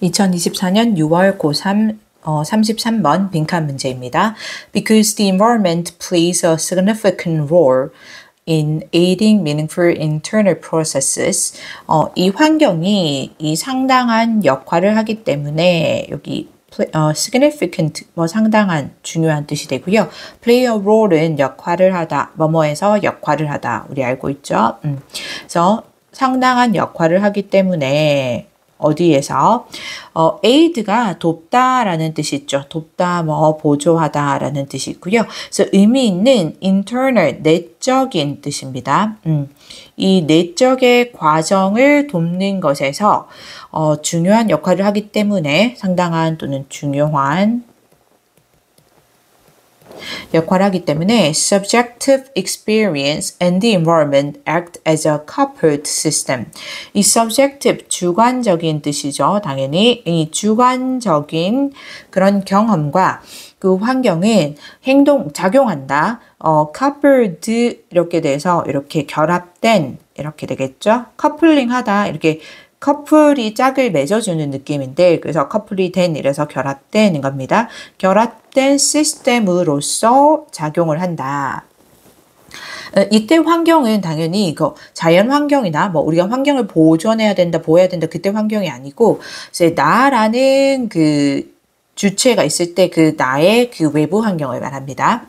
2024년 6월 고3 33번 빈칸 문제입니다. Because the environment plays a significant role in aiding meaningful internal processes. 이 환경이 상당한 역할을 하기 때문에 여기 significant 상당한 중요한 뜻이 되고요. play a role은 역할을 하다, 뭐뭐에서 역할을 하다 우리 알고 있죠. 그래서 상당한 역할을 하기 때문에 어디에서 aid가 돕다라는 뜻이 있죠. 돕다, 보조하다라는 뜻이 있고요. 그래서 의미 있는 internal, 내적인 뜻입니다. 이 내적의 과정을 돕는 것에서 중요한 역할을 하기 때문에 상당한 또는 중요한 역할을 하기 때문에 subjective experience and the environment act as a coupled system. 이 subjective, 주관적인 뜻이죠. 당연히 이 주관적인 그런 경험과 그 환경은 작용한다. coupled 이렇게 돼서 이렇게 결합된 이렇게 되겠죠. coupling 하다 이렇게 커플이 짝을 맺어주는 느낌인데 그래서 커플이 된 이래서 결합된 겁니다. 결합된 시스템으로서 작용을 한다. 이때 환경은 당연히 자연 환경이나 우리가 환경을 보존해야 된다, 보호해야 된다 그때 환경이 아니고 이제 나라는 주체가 있을 때 나의 외부 환경을 말합니다.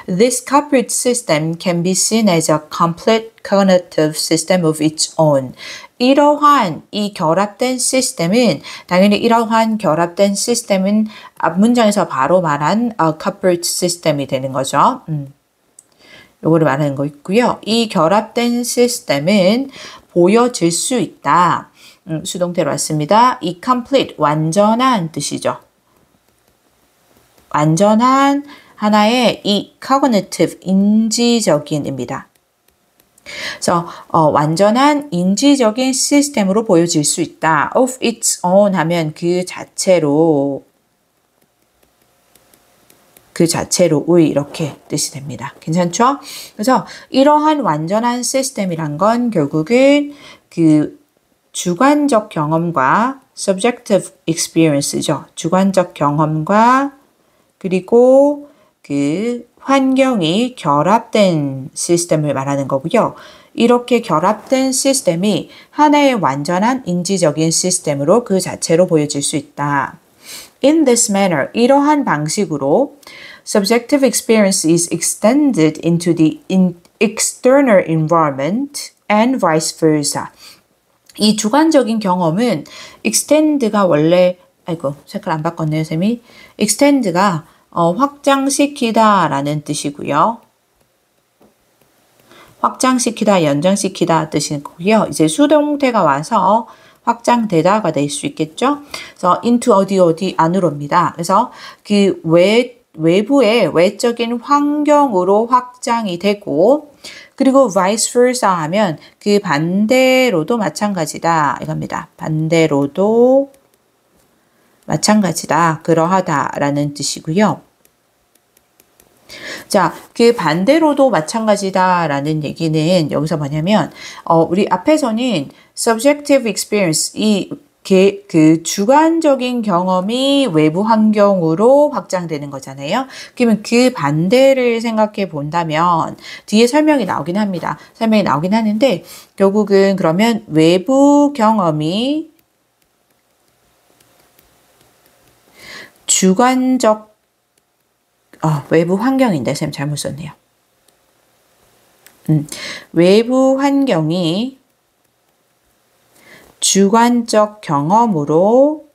This coupled system can be seen as a complete cognitive system of its own. 이러한 이 결합된 시스템은 당연히 이러한 결합된 시스템은 앞 문장에서 바로 말한 coupled system이 되는 거죠. 요거를 말하는 거 있고요. 이 결합된 시스템은 보여질 수 있다. 수동태로 왔습니다. 이 complete 완전한 뜻이죠. 완전한 하나의 이 cognitive 인지적인입니다. 그래서 완전한 인지적인 시스템으로 보여질 수 있다. of its own 하면 그 자체로의 이렇게 뜻이 됩니다. 괜찮죠? 그래서 이러한 완전한 시스템이란 건 결국은 주관적 경험과 subjective experience죠. 주관적 경험과 그리고 환경이 결합된 시스템을 말하는 거고요. 이렇게 결합된 시스템이 하나의 완전한 인지적인 시스템으로 그 자체로 보여질 수 있다. In this manner, 이러한 방식으로 subjective experience is extended into the external environment and vice versa. 이 주관적인 경험은 extend가 원래 색깔 안 바꿨네요, 쌤이. extend가 확장시키다 라는 뜻이고요. 확장시키다, 연장시키다 뜻이고요. 이제 수동태가 와서 확장되다가 될 수 있겠죠. 그래서 into 어디 안으로입니다. 그래서 외부의 외적인 환경으로 확장이 되고 그리고 vice versa 하면 반대로도 마찬가지다 이겁니다. 반대로도 마찬가지다, 그러하다라는 뜻이고요. 자, 반대로도 마찬가지다라는 얘기는 여기서 뭐냐면 우리 앞에서는 subjective experience 주관적인 경험이 외부 환경으로 확장되는 거잖아요. 그러면 반대를 생각해 본다면 뒤에 설명이 나오긴 합니다. 설명이 나오긴 하는데 결국은 그러면 외부 경험이 주관적 외부 환경인데 쌤 잘못 썼네요. 외부 환경이 주관적 경험으로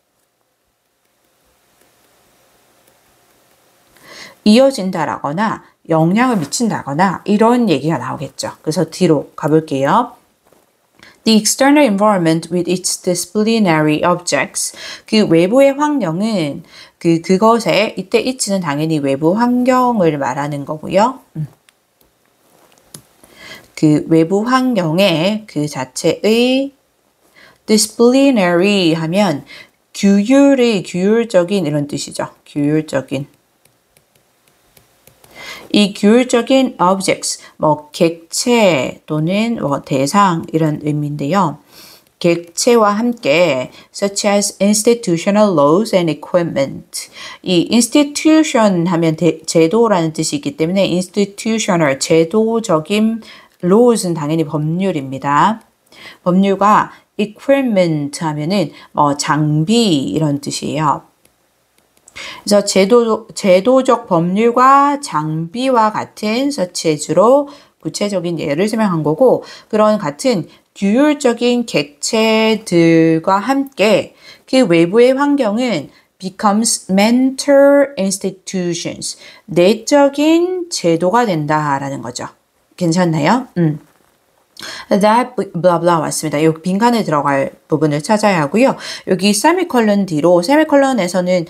이어진다라거나 영향을 미친다거나 이런 얘기가 나오겠죠. 그래서 뒤로 가볼게요. The external environment with its disciplinary objects. 외부의 환경은 그것에 이때 it는 당연히 외부 환경을 말하는 거고요. 외부 환경의 자체의 disciplinary 하면 규율적인 이런 뜻이죠. 규율적인. 이 규율적인 objects, 객체 또는 대상 이런 의미인데요. 객체와 함께 such as institutional laws and equipment. 이 institution 하면 제도라는 뜻이 있기 때문에 institutional, 제도적인 laws는 당연히 법률입니다. 법률과 equipment 하면은 장비 이런 뜻이에요. 그래서 제도적 법률과 장비와 같은 such as로 구체적인 예를 설명한 거고, 그런 같은 규율적인 객체들과 함께 그 외부의 환경은 becomes mental institutions, 내적인 제도가 된다라는 거죠. 괜찮나요? that blah blah 왔습니다. 여기 빈칸에 들어갈 부분을 찾아야 하고요. 여기 세미콜론 뒤로, 세미콜론에서는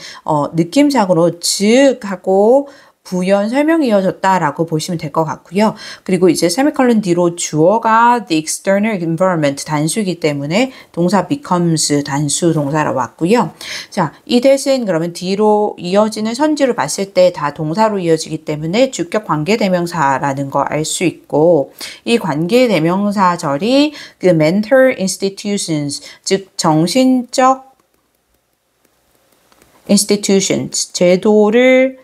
느낌상으로 즉 하고 부연 설명이 이어졌다라고 보시면 될 것 같고요. 그리고 이제 세미콜론 뒤로 주어가 the external environment 단수이기 때문에 동사 becomes 단수 동사로 왔고요. 자, 이 대신 그러면 뒤로 이어지는 선지를 봤을 때 다 동사로 이어지기 때문에 주격 관계대명사라는 거 알 수 있고, 이 관계대명사절이 그 mental institutions, 즉 정신적 institutions, 제도를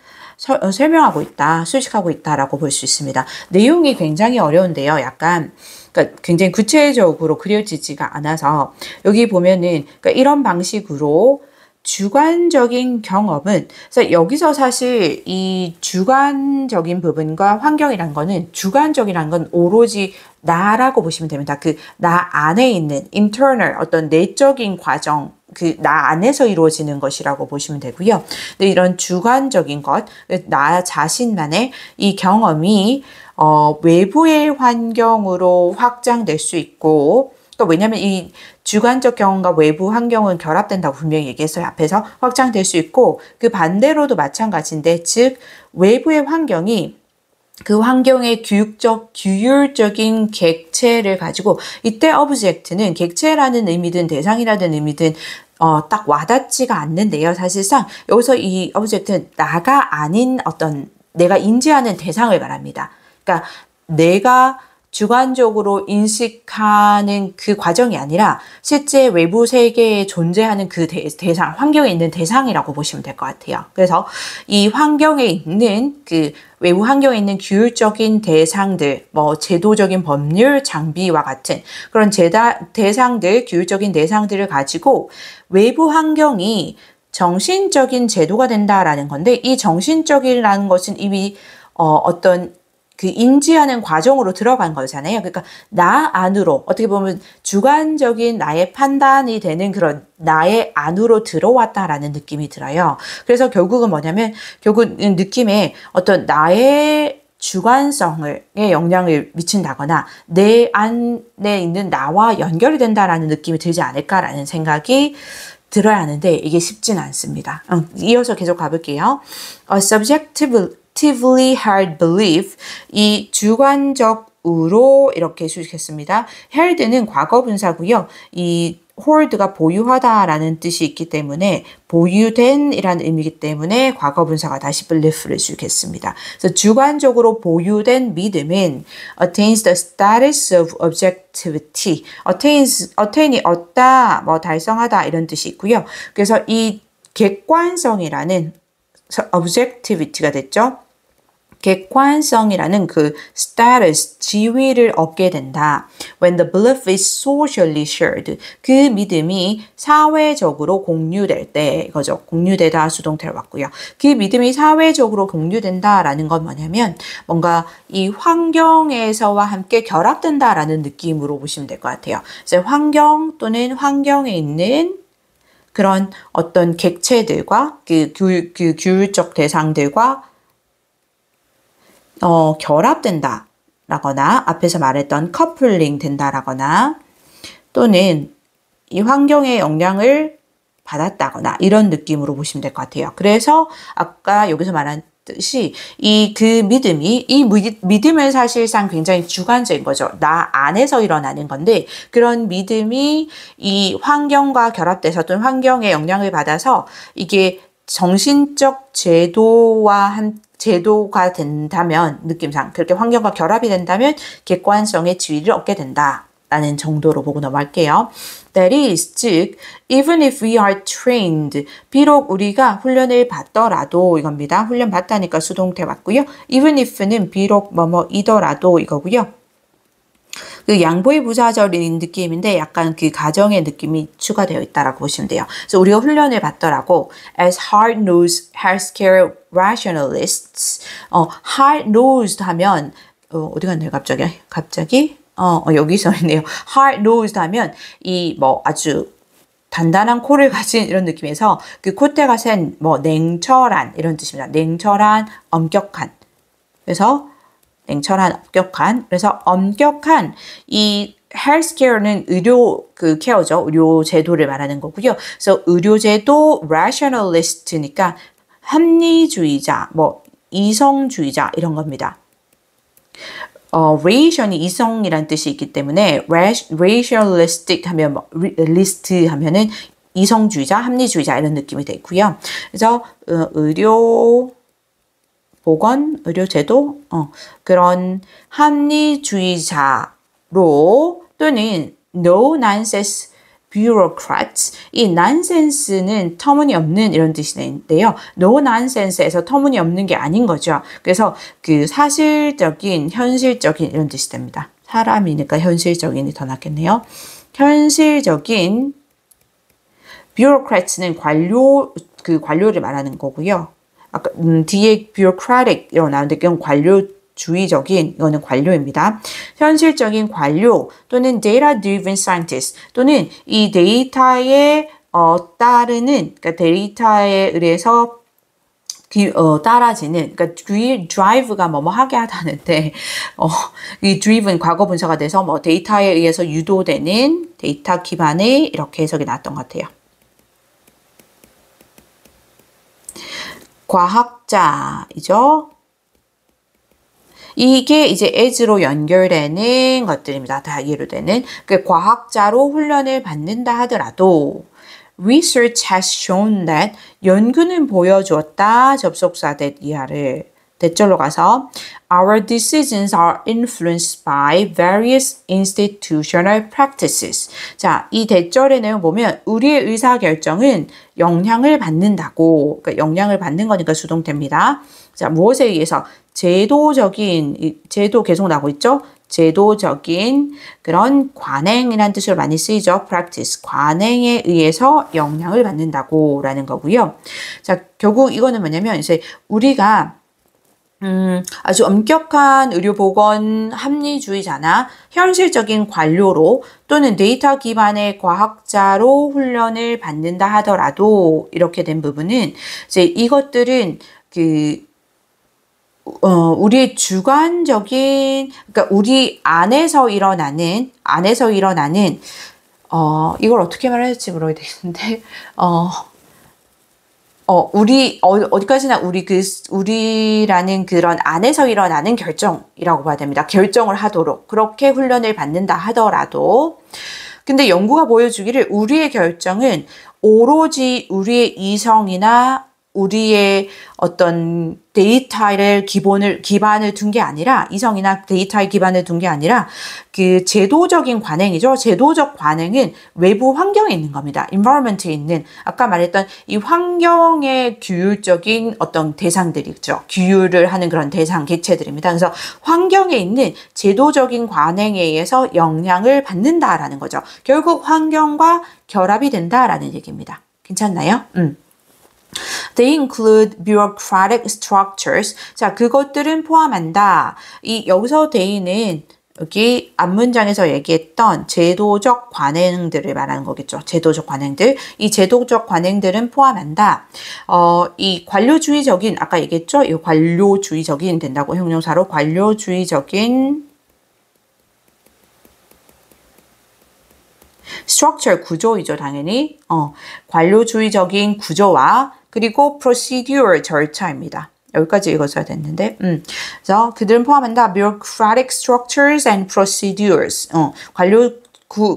설명하고 있다, 수식하고 있다라고 볼 수 있습니다. 내용이 굉장히 어려운데요. 약간 그러니까 굉장히 구체적으로 그려지지가 않아서 여기 보면은 그러니까 이런 방식으로 주관적인 경험은, 그래서 여기서 사실 이 주관적인 부분과 환경이란 거는, 주관적이란 건 오로지 나라고 보시면 됩니다. 그 나 안에 있는 internal 어떤 내적인 과정, 그 나 안에서 이루어지는 것이라고 보시면 되고요. 근데 이런 주관적인 것, 나 자신만의 이 경험이 외부의 환경으로 확장될 수 있고, 또 왜냐하면 이 주관적 경험과 외부 환경은 결합된다고 분명히 얘기했어요. 앞에서 확장될 수 있고, 그 반대로도 마찬가지인데, 즉 외부의 환경이 그 환경의 규율적인 객체를 가지고, 이때 object는 객체라는 의미든 대상이라는 의미든 딱 와닿지가 않는데요. 사실상 여기서 이 object는 나가 아닌 어떤 내가 인지하는 대상을 말합니다. 그러니까 내가 주관적으로 인식하는 그 과정이 아니라 실제 외부 세계에 존재하는 그 대상, 환경에 있는 대상이라고 보시면 될 것 같아요. 그래서 이 환경에 있는 그 외부 환경에 있는 규율적인 대상들, 제도적인 법률, 장비와 같은 그런 대상들, 규율적인 대상들을 가지고 외부 환경이 정신적인 제도가 된다라는 건데, 이 정신적이라는 것은 이미 어떤 그 인지하는 과정으로 들어간 거잖아요. 그러니까 나 안으로, 어떻게 보면 주관적인 나의 판단이 되는 그런 나의 안으로 들어왔다라는 느낌이 들어요. 그래서 결국은 뭐냐면, 결국은 느낌에 어떤 나의 주관성에 영향을 미친다거나 내 안에 있는 나와 연결이 된다라는 느낌이 들지 않을까라는 생각이 들어야 하는데, 이게 쉽지는 않습니다. 이어서 계속 가볼게요. subjectively held belief, 이 주관적으로 이렇게 수식했습니다. held는 과거 분사고요. 이 hold가 보유하다라는 뜻이 있기 때문에 보유된 이라는 의미이기 때문에 과거 분사가 다시 belief를 수식했습니다. 그래서 주관적으로 보유된 믿음은 attains the status of objectivity. attain이 얻다, 달성하다 이런 뜻이 있고요. 그래서 이 객관성이라는 objectivity가 됐죠. 객관성이라는 그 status, 지위를 얻게 된다. When the belief is socially shared. 그 믿음이 사회적으로 공유될 때, 이거죠. 공유되다 수동태로 왔고요. 그 믿음이 사회적으로 공유된다라는 건 뭐냐면, 뭔가 이 환경에서와 함께 결합된다라는 느낌으로 보시면 될 것 같아요. 그래서 환경 또는 환경에 있는 그런 어떤 객체들과 그 규율적 대상들과 결합된다 라거나, 앞에서 말했던 커플링 된다라거나, 또는 이 환경의 영향을 받았다거나 이런 느낌으로 보시면 될 것 같아요. 그래서 아까 여기서 말한 듯이 이 믿음은 사실상 굉장히 주관적인 거죠. 나 안에서 일어나는 건데, 그런 믿음이 이 환경과 결합돼서 또는 환경의 영향을 받아서 이게 정신적 제도가 된다면, 느낌상 그렇게 환경과 결합이 된다면 객관성의 지위를 얻게 된다. 라는 정도로 보고 넘어갈게요. That is, 즉, even if we are trained, 비록 우리가 훈련을 받더라도 이겁니다. 훈련 받다니까 수동태 맞고요. even if는 비록 뭐뭐이더라도 이거고요. 그 양보의 부사절인 느낌인데 약간 그 가정의 느낌이 추가되어 있다라고 보시면 돼요. 그래서 우리가 훈련을 받더라고 as hard-nosed healthcare rationalists, hard-nosed 하면 어디 갔나요? 갑자기 여기서 있네요. hard-nosed 하면 이 뭐 아주 단단한 코를 가진 이런 느낌에서 그 콧대가 센 냉철한 이런 뜻입니다. 냉철한, 엄격한. 그래서 냉철한, 엄격한. 그래서 엄격한 이 healthcare는 의료 케어죠. 의료 제도를 말하는 거고요. 그래서 의료 제도 rationalist니까 합리주의자, 이성주의자 이런 겁니다. ration이 이성이란 뜻이 있기 때문에 rationalistic 하면 list 하면은 이성주의자, 합리주의자 이런 느낌이 돼 있고요. 그래서 의료 보건, 의료제도, 그런 합리주의자로 또는 no nonsense bureaucrats, 이 nonsense는 터무니없는 이런 뜻인데요. no nonsense에서 터무니없는 게 아닌 거죠. 그래서 그 사실적인, 현실적인 이런 뜻이 됩니다. 사람이니까 현실적인이 더 낫겠네요. 현실적인 bureaucrats는 관료를 말하는 거고요. 아까 뒤에 bureaucratic 이라고 나오는데 이건 관료주의적인 이거는 관료입니다. 현실적인 관료 또는 data-driven scientist 또는 이 데이터에 따르는 그러니까 데이터에 의해서 따라지는 그러니까 drive가 하게 하다는데 이 driven 과거 분사가 돼서 데이터에 의해서 유도되는 데이터 기반의 이렇게 해석이 나왔던 것 같아요. 과학자이죠. 이게 이제 as로 연결되는 것들입니다. 다 이해되는. 그 과학자로 훈련을 받는다 하더라도 research has shown that 연구는 보여주었다. 접속사 that 이하를 대절로 가서 our decisions are influenced by various institutional practices. 자, 이 대절의 내용 보면 우리의 의사결정은 영향을 받는다고. 그러니까 영향을 받는 거니까 수동태입니다. 자, 무엇에 의해서? 제도 계속 나오고 있죠? 제도적인 그런 관행이라는 뜻으로 많이 쓰이죠. practice, 관행에 의해서 영향을 받는다고 라는 거고요. 자, 결국 이거는 뭐냐면 이제 우리가 아주 엄격한 의료보건 합리주의자나 현실적인 관료로 또는 데이터 기반의 과학자로 훈련을 받는다 하더라도 이렇게 된 부분은 이제 이것들은 우리의 주관적인 그러니까 우리 안에서 일어나는 이걸 어떻게 말해야 될지 모르겠는데 어디까지나 우리라는 그런 안에서 일어나는 결정이라고 봐야 됩니다. 결정을 하도록. 그렇게 훈련을 받는다 하더라도. 근데 연구가 보여주기를 우리의 결정은 오로지 우리의 이성이나 우리의 어떤 데이터를 기반을 둔 게 아니라 이성이나 데이터에 기반을 둔 게 아니라 그 제도적인 관행이죠. 제도적 관행은 외부 환경에 있는 겁니다. environment에 있는 아까 말했던 이 환경의 규율적인 어떤 대상들이 있죠. 규율을 하는 그런 대상 개체들입니다. 그래서 환경에 있는 제도적인 관행에 의해서 영향을 받는다라는 거죠. 결국 환경과 결합이 된다라는 얘기입니다. 괜찮나요? They include bureaucratic structures. 자, 그것들은 포함한다. 여기서 they는 여기 앞문장에서 얘기했던 제도적 관행들을 말하는 거겠죠. 제도적 관행들. 이 제도적 관행들은 포함한다. 이 관료주의적인, 아까 얘기했죠? 이 관료주의적인 된다고 형용사로 관료주의적인 structure 구조이죠, 당연히. 관료주의적인 구조와 그리고 procedure 절차입니다. 여기까지 읽었어야 됐는데. 그래서 그들은 포함한다. bureaucratic structures and procedures.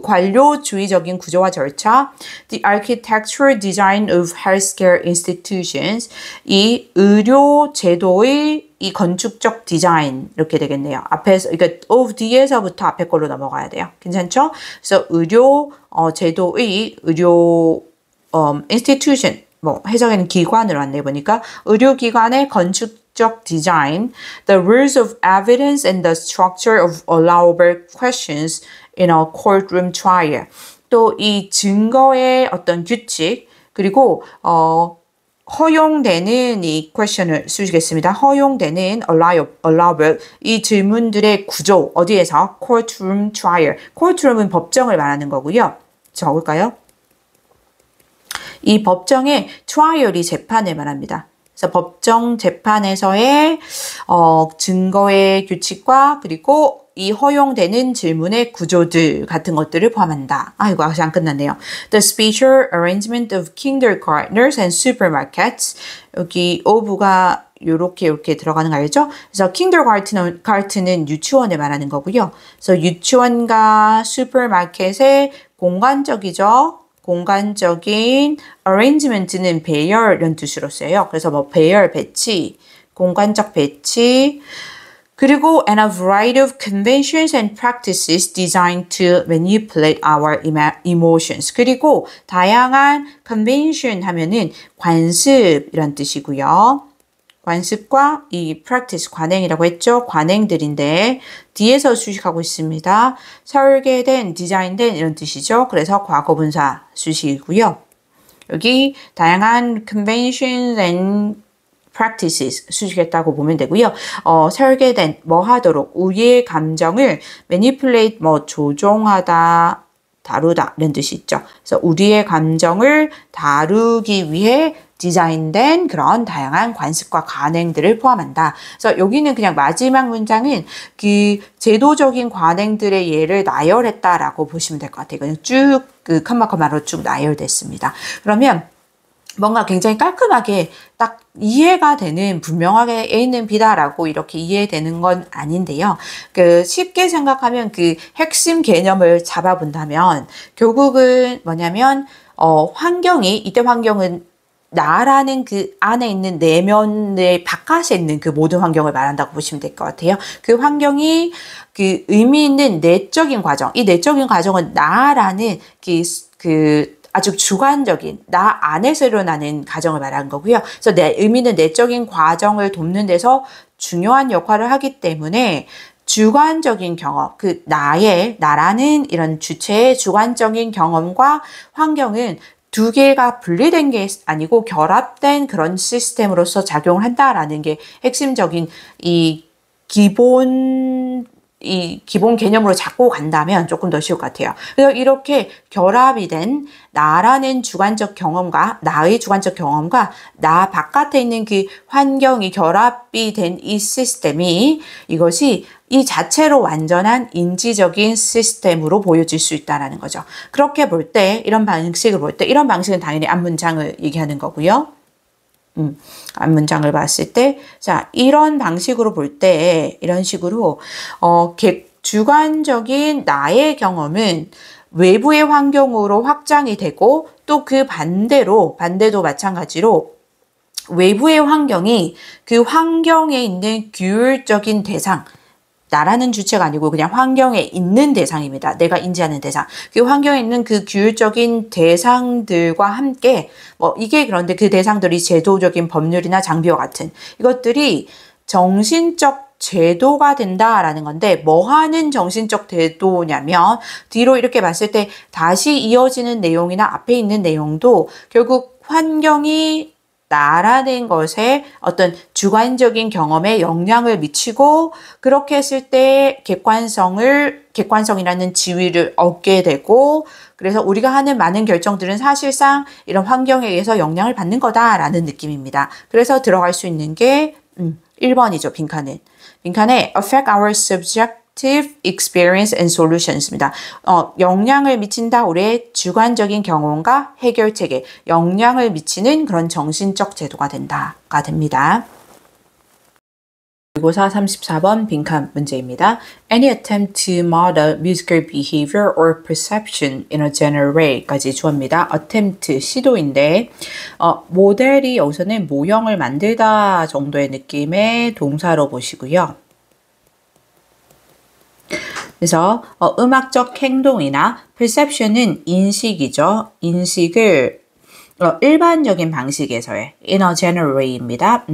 관료주의적인 구조와 절차. The architectural design of healthcare institutions. 이 의료 제도의 이 건축적 디자인 이렇게 되겠네요. 앞에서 그러니까 of 뒤에서부터 앞에 걸로 넘어가야 돼요. 괜찮죠? 그래서 의료 제도의 의료 institution 뭐 해석에는 기관으로 안내 보니까 의료기관의 건축적 디자인, the rules of evidence and the structure of allowable questions in a courtroom trial. 또 이 증거의 어떤 규칙 그리고 허용되는 이 question을 쓰시겠습니다. 허용되는 allowable 이 질문들의 구조 어디에서 courtroom trial. courtroom은 법정을 말하는 거고요. 적을까요? 이 법정의 trial이 재판을 말합니다. 그래서 법정 재판에서의 증거의 규칙과 그리고 이 허용되는 질문의 구조들 같은 것들을 포함한다. 이거 아직 안 끝났네요. The spatial arrangement of kindergartners and supermarkets. 여기 of가 요렇게 들어가는 거 알죠? 그래서 kindergarten은 유치원을 말하는 거고요. 그래서 유치원과 슈퍼마켓의 공간적인 arrangement는 배열 이런 뜻으로 써요. 그래서 뭐 배열 배치, 공간적 배치, 그리고 and a variety of conventions and practices designed to manipulate our emotions. 그리고 다양한 convention 하면은 관습 이런 뜻이고요. 관습과 이 practice 관행이라고 했죠. 관행들인데 뒤에서 수식하고 있습니다. 설계된, 디자인된 이런 뜻이죠. 그래서 과거분사 수식이고요. 여기 다양한 conventions and practices 수식했다고 보면 되고요. 설계된 뭐 하도록 우리의 감정을 manipulate 뭐 조종하다, 다루다 이런 뜻이 있죠. 그래서 우리의 감정을 다루기 위해 디자인된 그런 다양한 관습과 관행들을 포함한다. 그래서 여기는 그냥 마지막 문장은 그 제도적인 관행들의 예를 나열했다라고 보시면 될 것 같아요. 그냥 쭉 그 컴마로 쭉 나열됐습니다. 그러면 뭔가 굉장히 깔끔하게 딱 이해가 되는 분명하게 A는 B다라고 이렇게 이해되는 건 아닌데요. 쉽게 생각하면 그 핵심 개념을 잡아본다면 결국은 뭐냐면 이때 환경은 나라는 그 안에 있는 내면의 바깥에 있는 그 모든 환경을 말한다고 보시면 될 것 같아요. 그 환경이 그 의미 있는 내적인 과정, 이 내적인 과정은 나라는 아주 주관적인 나 안에서 일어나는 과정을 말하는 거고요. 그래서 의미 있는 내적인 과정을 돕는 데서 중요한 역할을 하기 때문에 주관적인 경험, 나라는 이런 주체의 주관적인 경험과 환경은 두 개가 분리된 게 아니고 결합된 그런 시스템으로서 작용을 한다라는 게 핵심적인 이 기본 개념으로 잡고 간다면 조금 더 쉬울 것 같아요. 그래서 이렇게 결합이 된 나라는 주관적 경험과 나의 주관적 경험과 나 바깥에 있는 그 환경이 결합이 된 이 시스템이 이것이 이 자체로 완전한 인지적인 시스템으로 보여질 수 있다는 거죠. 그렇게 볼 때 이런 방식은 당연히 앞문장을 얘기하는 거고요. 앞문장을 봤을 때, 자, 이런 방식으로 볼 때, 이런 식으로, 주관적인 나의 경험은 외부의 환경으로 확장이 되고, 또 그 반대도 마찬가지로, 외부의 환경이 그 환경에 있는 규율적인 대상, 나라는 주체가 아니고 그냥 환경에 있는 대상입니다. 내가 인지하는 대상. 그 환경에 있는 그 규율적인 대상들과 함께 그런데 그 대상들이 제도적인 법률이나 장비와 같은 이것들이 정신적 제도가 된다라는 건데 뭐 하는 정신적 제도냐면 뒤로 이렇게 봤을 때 다시 이어지는 내용이나 앞에 있는 내용도 결국 환경이 나라는 것에 어떤 주관적인 경험에 영향을 미치고 그렇게 했을 때 객관성이라는 지위를 얻게 되고 그래서 우리가 하는 많은 결정들은 사실상 이런 환경에 의해서 영향을 받는 거다라는 느낌입니다. 그래서 들어갈 수 있는 게 1번이죠. 빈칸에 affect our subjective experience and solutions입니다. 영향을 미친다. 우리의 주관적인 경험과 해결책에 영향을 미치는 그런 정신적 제도가 됩니다. 모의고사 34번 빈칸 문제입니다. Any attempt to model musical behavior or perception in a general way까지 주어입니다. attempt, 시도인데 모델이 여기서는 모형을 만들다 정도의 느낌의 동사로 보시고요. 그래서 음악적 행동이나 perception은 인식이죠. 인식을 일반적인 방식에서의 in a general way입니다.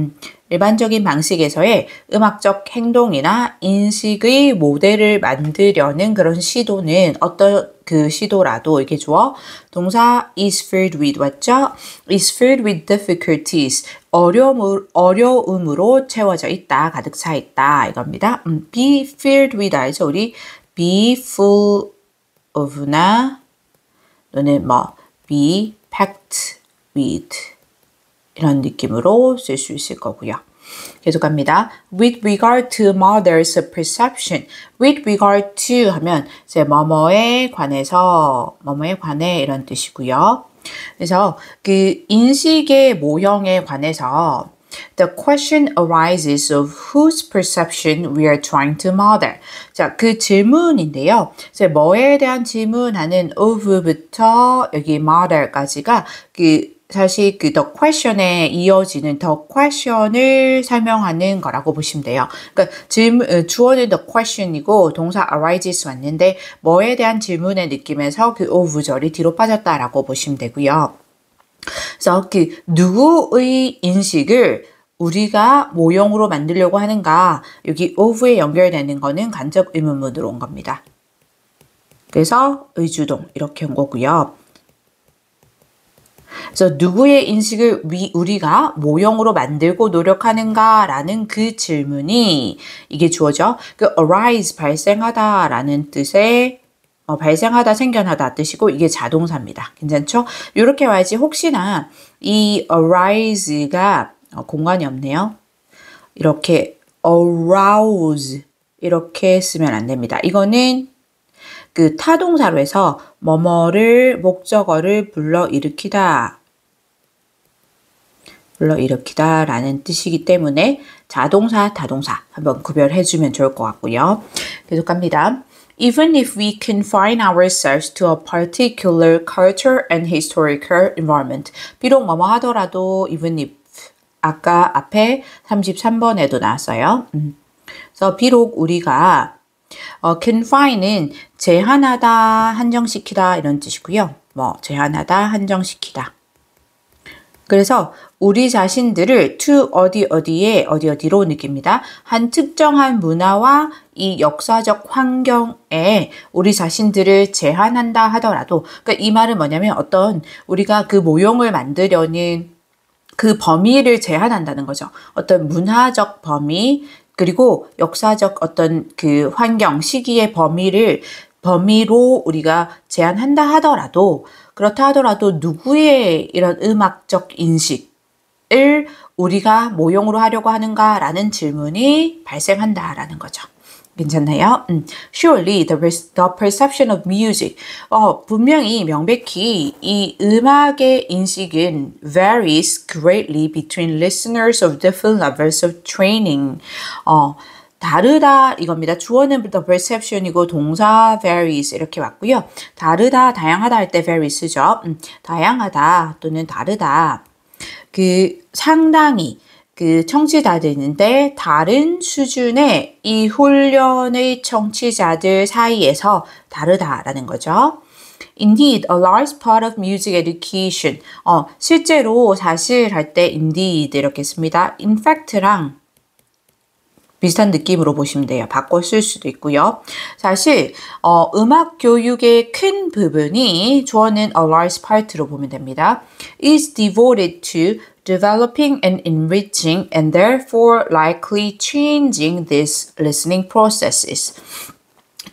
일반적인 방식에서의 음악적 행동이나 인식의 모델을 만들려는 그런 시도는 어떤 그 시도라도 이렇게 주어 동사 is filled with 맞죠? is filled with difficulties 어려움으로 채워져 있다, 가득 차 있다 이겁니다. be filled with 알죠? 우리 be full of나 또는 뭐 be packed with 이런 느낌으로 쓸 수 있을 거고요. 계속합니다. With regard to mother's perception. With regard to 하면 이제 뭐뭐에 관해서, 뭐뭐에 관해 이런 뜻이고요. 그래서 그 인식의 모형에 관해서 The question arises of whose perception we are trying to model. 자, 그 질문인데요. 이제 뭐에 대한 질문하는 of부터 여기 model까지가 사실 the question에 이어지는 the question을 설명하는 거라고 보시면 돼요. 그러니까 주어는 the question이고 동사 arises 왔는데 뭐에 대한 질문의 느낌에서 그 of절이 뒤로 빠졌다라고 보시면 되고요. 그래서 누구의 인식을 우리가 모형으로 만들려고 하는가 여기 of에 연결되는 거는 간접 의문문으로 온 겁니다. 그래서 의주동 이렇게 온 거고요. 그래서 누구의 인식을 우리가 모형으로 만들고 노력하는가라는 그 질문이 이게 주어져. arise 발생하다라는 뜻의 발생하다, 생겨나다 뜻이고 이게 자동사입니다. 괜찮죠? 이렇게 와야지 혹시나 이 arise가 공간이 없네요. 이렇게 arouse 이렇게 쓰면 안 됩니다. 이거는 그 타동사로 해서 뭐뭐를 목적어를 불러일으키다 라는 뜻이기 때문에 자동사, 타동사 한번 구별해주면 좋을 것 같고요. 계속 갑니다. Even if we confine ourselves to a particular culture and historical environment. 비록 뭐뭐 하더라도 even if 아까 앞에 33번에도 나왔어요. 그래서 비록 우리가 confine은 제한하다, 한정시키다 이런 뜻이고요. 제한하다, 한정시키다. 그래서 우리 자신들을 to 어디로 느낍니다. 한 특정한 문화와 이 역사적 환경에 우리 자신들을 제한한다 하더라도 그러니까 이 말은 뭐냐면 어떤 우리가 그 모형을 만들려는 그 범위를 제한한다는 거죠. 어떤 문화적 범위 그리고 역사적 어떤 그 환경, 시기의 범위로 우리가 제한한다 하더라도 그렇다 하더라도 누구의 이런 음악적 인식을 우리가 모형으로 하려고 하는가라는 질문이 발생한다라는 거죠. 괜찮나요? Surely the perception of music. 분명히 명백히 이 음악의 인식은 varies greatly between listeners of different levels of training. 다르다 이겁니다. 주어는 the perception이고 동사 varies 이렇게 왔고요. 다르다, 다양하다 할 때 vary 쓰죠. 다양하다 또는 다르다. 상당히 청취자들 있는데 다른 수준의 이 훈련의 청취자들 사이에서 다르다라는 거죠. Indeed, a large part of music education. 실제로 사실 할 때 indeed 이렇게 씁니다. In fact랑 비슷한 느낌으로 보시면 돼요. 바꿔 쓸 수도 있고요. 사실 음악 교육의 큰 부분이 주어는 a large part로 보면 됩니다. is devoted to developing and enriching and therefore likely changing these listening processes.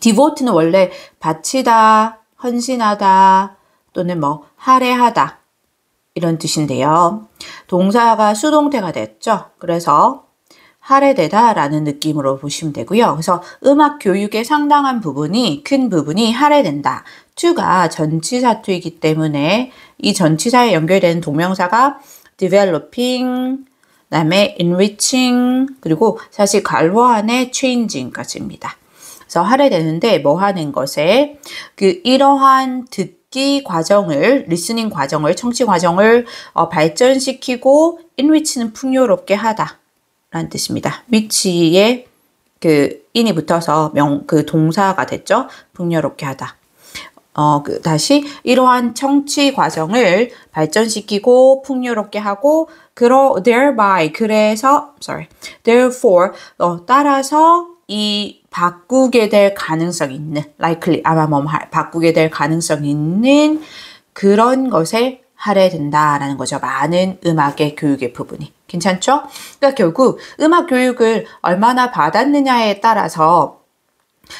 devote는 원래 바치다, 헌신하다 또는 할애하다 이런 뜻인데요. 동사가 수동태가 됐죠. 그래서 할애되다 라는 느낌으로 보시면 되고요. 그래서 음악 교육의 상당한 부분이, 큰 부분이 할애된다. to가 전치사투이기 때문에 이 전치사에 연결되는 동명사가 developing, 그다음에 enriching, 그리고 사실 괄호 안에 changing까지입니다. 그래서 하래 되는데 뭐 하는 것에 이러한 듣기 과정을, 리스닝 과정을, 청취 과정을 발전시키고 enrich는 풍요롭게 하다 라는 뜻입니다. which에 in이 붙어서 동사가 됐죠. 풍요롭게 하다. 다시 이러한 청취 과정을 발전시키고 풍요롭게 하고 therefore 따라서 이 바꾸게 될 가능성이 있는 likely 아마 바꾸게 될 가능성이 있는 그런 것에 할애된다라는 거죠. 많은 음악의 교육의 부분이. 괜찮죠? 그러니까 결국 음악 교육을 얼마나 받았느냐에 따라서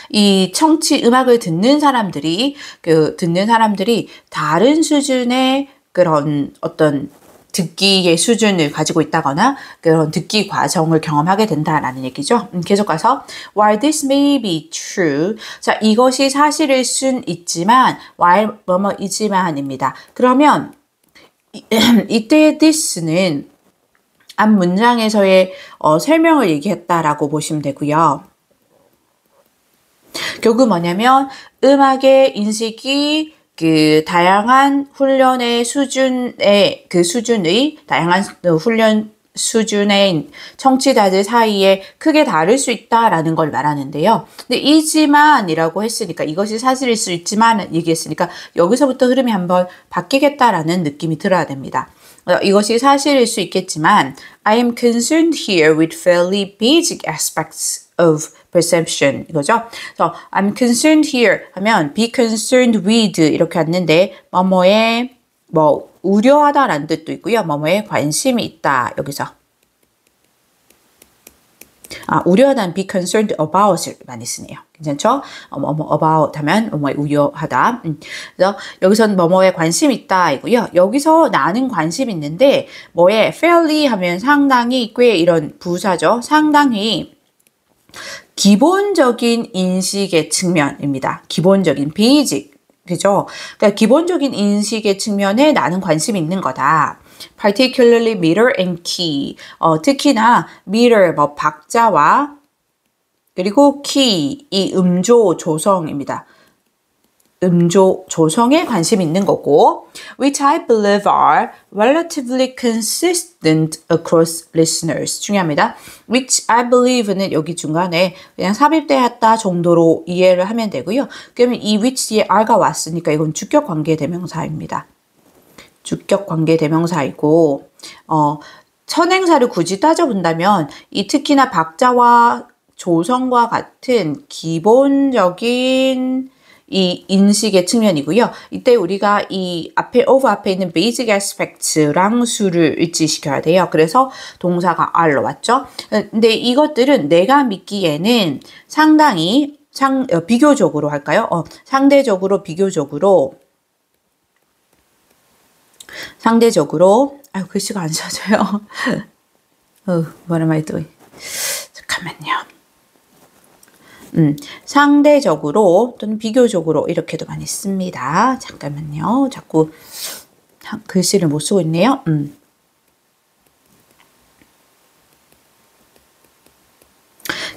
이 음악을 듣는 사람들이 다른 수준의 그런 어떤 듣기의 수준을 가지고 있다거나 그런 듣기 과정을 경험하게 된다라는 얘기죠. 계속 가서 while this may be true. 자, 이것이 사실일 순 있지만 while 뭐뭐이지만입니다. 그러면 이때 this는 앞 문장에서의 설명을 얘기했다라고 보시면 되고요. 결국 뭐냐면 음악의 인식이 다양한 훈련의 수준의 다양한 훈련 수준의 청취자들 사이에 크게 다를 수 있다라는 걸 말하는데요. 근데 이지만이라고 했으니까 이것이 사실일 수 있지만 얘기했으니까 여기서부터 흐름이 한번 바뀌겠다라는 느낌이 들어야 됩니다. 이것이 사실일 수 있겠지만 I am concerned here with fairly basic aspects of perception 이거죠. 그래서 I'm concerned here 하면 be concerned with 이렇게 왔는데 뭐뭐에 우려하다라는 뜻도 있고요. 뭐뭐에 관심이 있다 여기서 우려하다는 be concerned about을 많이 쓰네요. 괜찮죠? about 하면 뭐뭐에 우려하다. 그래서 여기서는 뭐뭐에 관심 있다 이고요. 여기서 나는 관심 있는데 뭐에 fairly 하면 상당히 꽤 이런 부사죠. 상당히 기본적인 인식의 측면입니다. 기본적인 basic 그죠? 그러니까 기본적인 인식의 측면에 나는 관심이 있는 거다. Particularly meter and key. 특히나 meter 박자와 그리고 key 이 음조 조성입니다. 음조 조성에 관심이 있는 거고 which I believe are relatively consistent across listeners. 중요합니다. which I believe는 여기 중간에 그냥 삽입되었다 정도로 이해를 하면 되고요. 그러면 이 which에 are가 왔으니까 이건 주격 관계 대명사입니다. 주격 관계 대명사이고 선행사를 굳이 따져본다면 이 특히나 박자와 조성과 같은 기본적인 이 인식의 측면이고요. 이때 우리가 이 of 앞에 있는 basic aspects랑 수를 일치시켜야 돼요. 그래서 동사가 are로 왔죠. 근데 이것들은 내가 믿기에는 상당히 비교적으로 할까요? 상대적으로 글씨가 안 써져요. What am I doing? 잠깐만요. 상대적으로 또는 비교적으로 이렇게도 많이 씁니다. 잠깐만요. 자꾸 글씨를 못 쓰고 있네요.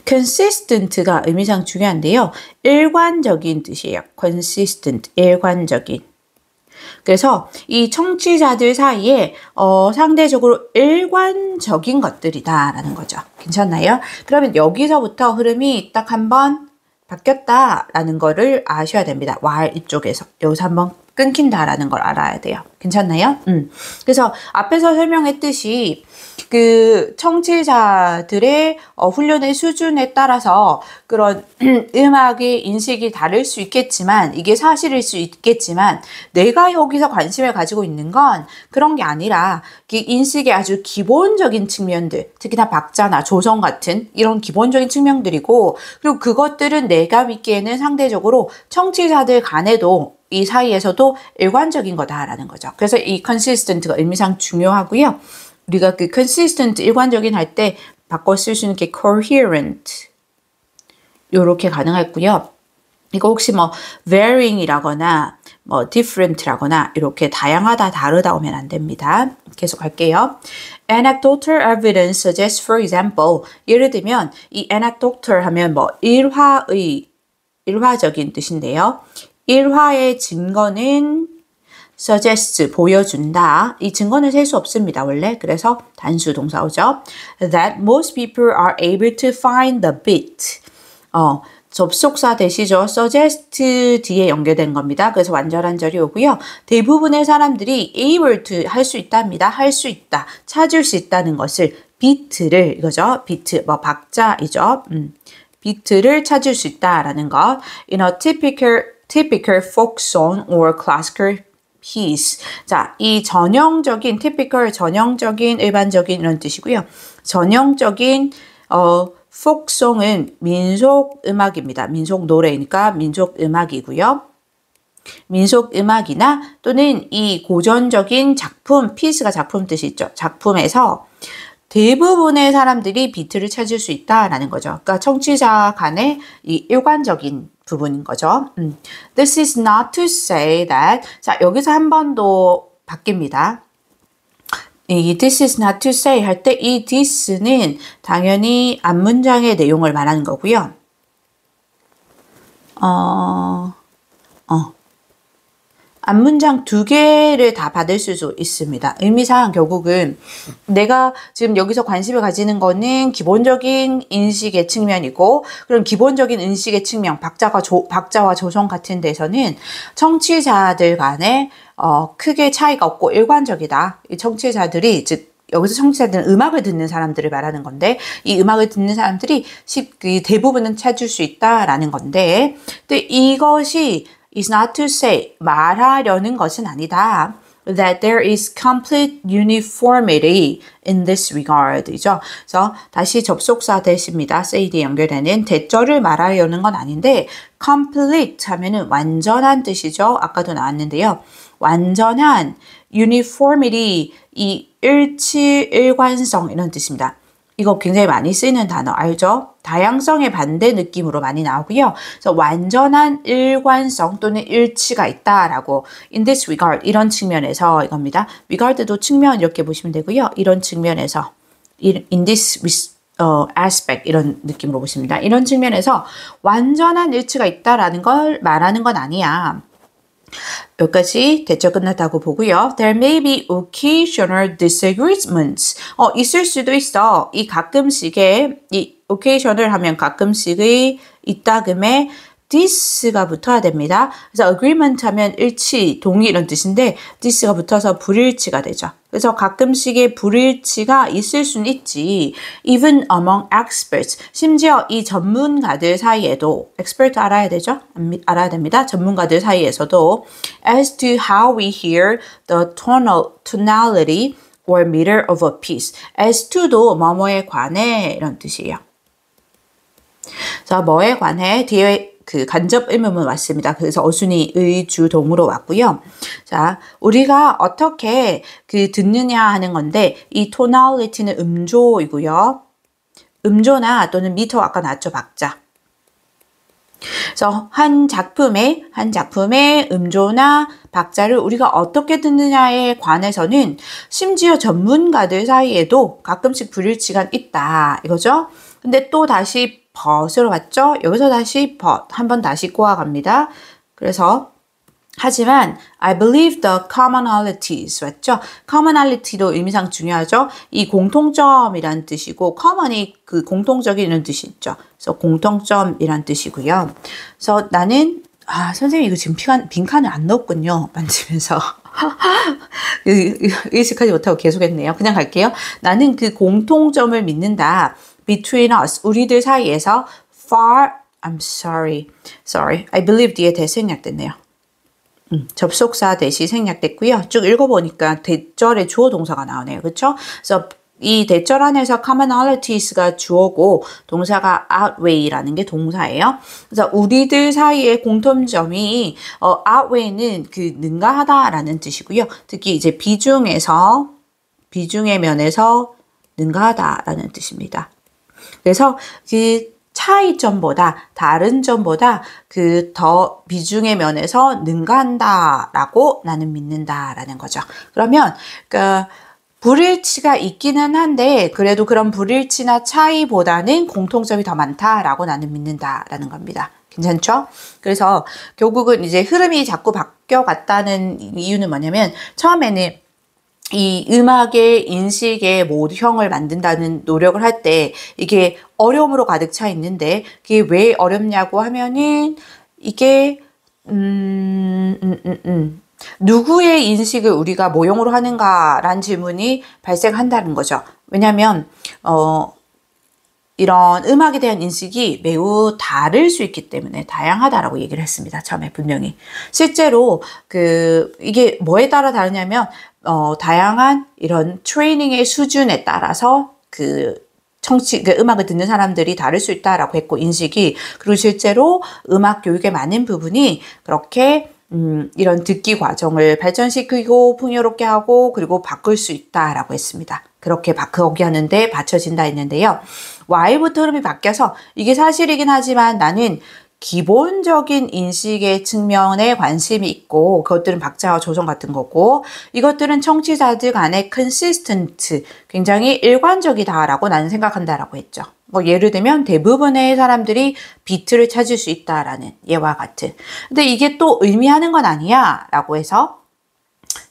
consistent가 의미상 중요한데요. 일관적인 뜻이에요. consistent, 일관적인. 그래서 이 청취자들 사이에 상대적으로 일관적인 것들이다라는 거죠. 괜찮나요? 그러면 여기서부터 흐름이 딱 한번 바뀌었다라는 거를 아셔야 됩니다. while 이쪽에서 여기서 한번 끊긴다라는 걸 알아야 돼요. 괜찮나요? 그래서 앞에서 설명했듯이 그 청취자들의 훈련의 수준에 따라서 그런 음악의 인식이 다를 수 있겠지만 이게 사실일 수 있겠지만 내가 여기서 관심을 가지고 있는 건 그런 게 아니라 그 인식의 아주 기본적인 측면들 특히나 박자나 조성 같은 이런 기본적인 측면들이고 그리고 그것들은 내가 믿기에는 상대적으로 청취자들 간에도 이 사이에서도 일관적인 거다라는 거죠. 그래서 이 consistent가 의미상 중요하고요. 우리가 그 consistent 일관적인 할 때 바꿔 쓸 수 있는 게 coherent 요렇게 가능하고요. 이거 혹시 varying이라거나 뭐 different라거나 이렇게 다양하다, 다르다 오면 안 됩니다. 계속 할게요. Anecdotal evidence suggests, for example, 예를 들면 이 anecdotal 하면 뭐 일화적인 뜻인데요. 일화의 증거는 suggest, 보여준다. 이 증거는 셀 수 없습니다, 원래. 그래서 단수 동사오죠. That most people are able to find the bit. 접속사 대시죠. suggest 뒤에 연결된 겁니다. 그래서 완전한 절이 오고요. 대부분의 사람들이 able to 할 수 있답니다. 할 수 있다. 찾을 수 있다는 것을 bit를 이거죠. bit 뭐 박자이죠. bit를 찾을 수 있다라는 것. In a typical folk song or classical piece. 자, 이 전형적인 typical 전형적인 일반적인 이런 뜻이고요. 전형적인 folksong은 민속 음악입니다. 민속 노래니까 민속 음악이고요. 민속 음악이나 또는 이 고전적인 작품, piece가 작품 뜻이 있죠. 작품에서 대부분의 사람들이 비트를 찾을 수 있다라는 거죠. 그러니까 청취자 간의 이 일관적인 부분인 거죠. This is not to say that. 자, 여기서 한 번 더 바뀝니다. 이 this is not to say 할 때 이 this는 당연히 앞문장의 내용을 말하는 거고요. 앞문장 두 개를 다 받을 수 있습니다. 의미상 결국은 내가 지금 여기서 관심을 가지는 거는 기본적인 인식의 측면이고, 그럼 기본적인 인식의 측면, 박자와 조성 같은 데서는 청취자들 간에 크게 차이가 없고 일관적이다. 이 청취자들이, 즉 여기서 청취자들은 음악을 듣는 사람들을 말하는 건데, 이 음악을 듣는 사람들이 대부분은 찾을 수 있다라는 건데, 근데 이것이 is not to say, 말하려는 것은 아니다. That there is complete uniformity in this regard. 이죠. 그래서 다시 접속사 대시입니다. say에 연결되는 대절을 말하려는 건 아닌데, complete 하면은 완전한 뜻이죠. 아까도 나왔는데요. 완전한 uniformity, 이 일치, 일관성 이런 뜻입니다. 이거 굉장히 많이 쓰이는 단어 알죠? 다양성의 반대 느낌으로 많이 나오고요. 그래서 완전한 일관성 또는 일치가 있다라고 in this regard 이런 측면에서 이겁니다. regard도 측면 이렇게 보시면 되고요. 이런 측면에서 in this aspect 이런 느낌으로 보십니다. 이런 측면에서 완전한 일치가 있다라는 걸 말하는 건 아니야. 여기까지 대처 끝났다고 보고요. There may be occasional disagreements. 있을 수도 있어. 이 가끔씩의, 이 occasional 하면 가끔씩의 이따금에 this가 붙어야 됩니다. 그래서 agreement 하면 일치, 동의 이런 뜻인데 this가 붙어서 불일치가 되죠. 그래서 가끔씩의 불일치가 있을 수는 있지. Even among experts. 심지어 이 전문가들 사이에도 expert 알아야 되죠? 알아야 됩니다. 전문가들 사이에서도 as to how we hear the tonality or meter of a piece. as to도 뭐뭐에 관해 이런 뜻이에요. 자, 뭐에 관해 뒤에 그 간접 의문문 왔습니다. 그래서 어순이 주동으로 왔고요. 자, 우리가 어떻게 그 듣느냐 하는 건데 이 tonality는 음조이고요. 음조나 또는 미터 아까 나왔죠, 박자. 그래서 한 작품의 음조나 박자를 우리가 어떻게 듣느냐에 관해서는 심지어 전문가들 사이에도 가끔씩 불일치가 있다 이거죠. 근데 또 다시 벗으로 왔죠? 여기서 다시 벗, 한번 다시 꼬아갑니다. 그래서 하지만 I believe the commonalities 왔죠? commonality도 의미상 중요하죠? 이 공통점이란 뜻이고 common이 그 공통적인 뜻이 있죠. 그래서 공통점이란 뜻이고요. 그래서 나는 선생님 이거 지금 빈칸을 안 넣었군요. 만지면서. 의식하지 못하고 계속했네요. 그냥 갈게요. 나는 그 공통점을 믿는다. Between us, 우리들 사이에서 I'm sorry, I believe 뒤에 대 생략됐네요. 접속사 대시 생략됐고요. 쭉 읽어보니까 대절의 주어 동사가 나오네요. 그렇죠? 그래서 이 대절 안에서 commonalities가 주어고 동사가 outweigh라는 게 동사예요. 그래서 우리들 사이의 공통점이 outweigh는 그 능가하다라는 뜻이고요. 특히 이제 비중의 면에서 능가하다라는 뜻입니다. 그래서 그 차이점보다 다른 점보다 그 더 비중의 면에서 능가한다라고 나는 믿는다라는 거죠. 그러면 그 불일치가 있기는 한데 그래도 그런 불일치나 차이보다는 공통점이 더 많다라고 나는 믿는다라는 겁니다. 괜찮죠? 그래서 결국은 이제 흐름이 자꾸 바뀌어갔다는 이유는 뭐냐면 처음에는 이 음악의 인식의 모형을 만든다는 노력을 할 때 이게 어려움으로 가득 차 있는데 그게 왜 어렵냐고 하면은 이게 누구의 인식을 우리가 모형으로 하는가라는 질문이 발생한다는 거죠. 왜냐하면 이런 음악에 대한 인식이 매우 다를 수 있기 때문에 다양하다라고 얘기를 했습니다. 처음에 분명히. 실제로 이게 뭐에 따라 다르냐면 다양한 이런 트레이닝의 수준에 따라서 음악을 듣는 사람들이 다를 수 있다라고 했고 인식이 그리고 실제로 음악 교육의 많은 부분이 그렇게 이런 듣기 과정을 발전시키고 풍요롭게 하고 그리고 바꿀 수 있다라고 했습니다. 그렇게 거기 하는데 받쳐진다 했는데요. Y부터 흐름이 바뀌어서 이게 사실이긴 하지만 나는 기본적인 인식의 측면에 관심이 있고 그것들은 박자와 조정 같은 거고 이것들은 청취자들 간의 컨시스턴트 굉장히 일관적이다라고 나는 생각한다라고 했죠. 뭐 예를 들면 대부분의 사람들이 비트를 찾을 수 있다라는 예와 같은. 근데 이게 또 의미하는 건 아니야 라고 해서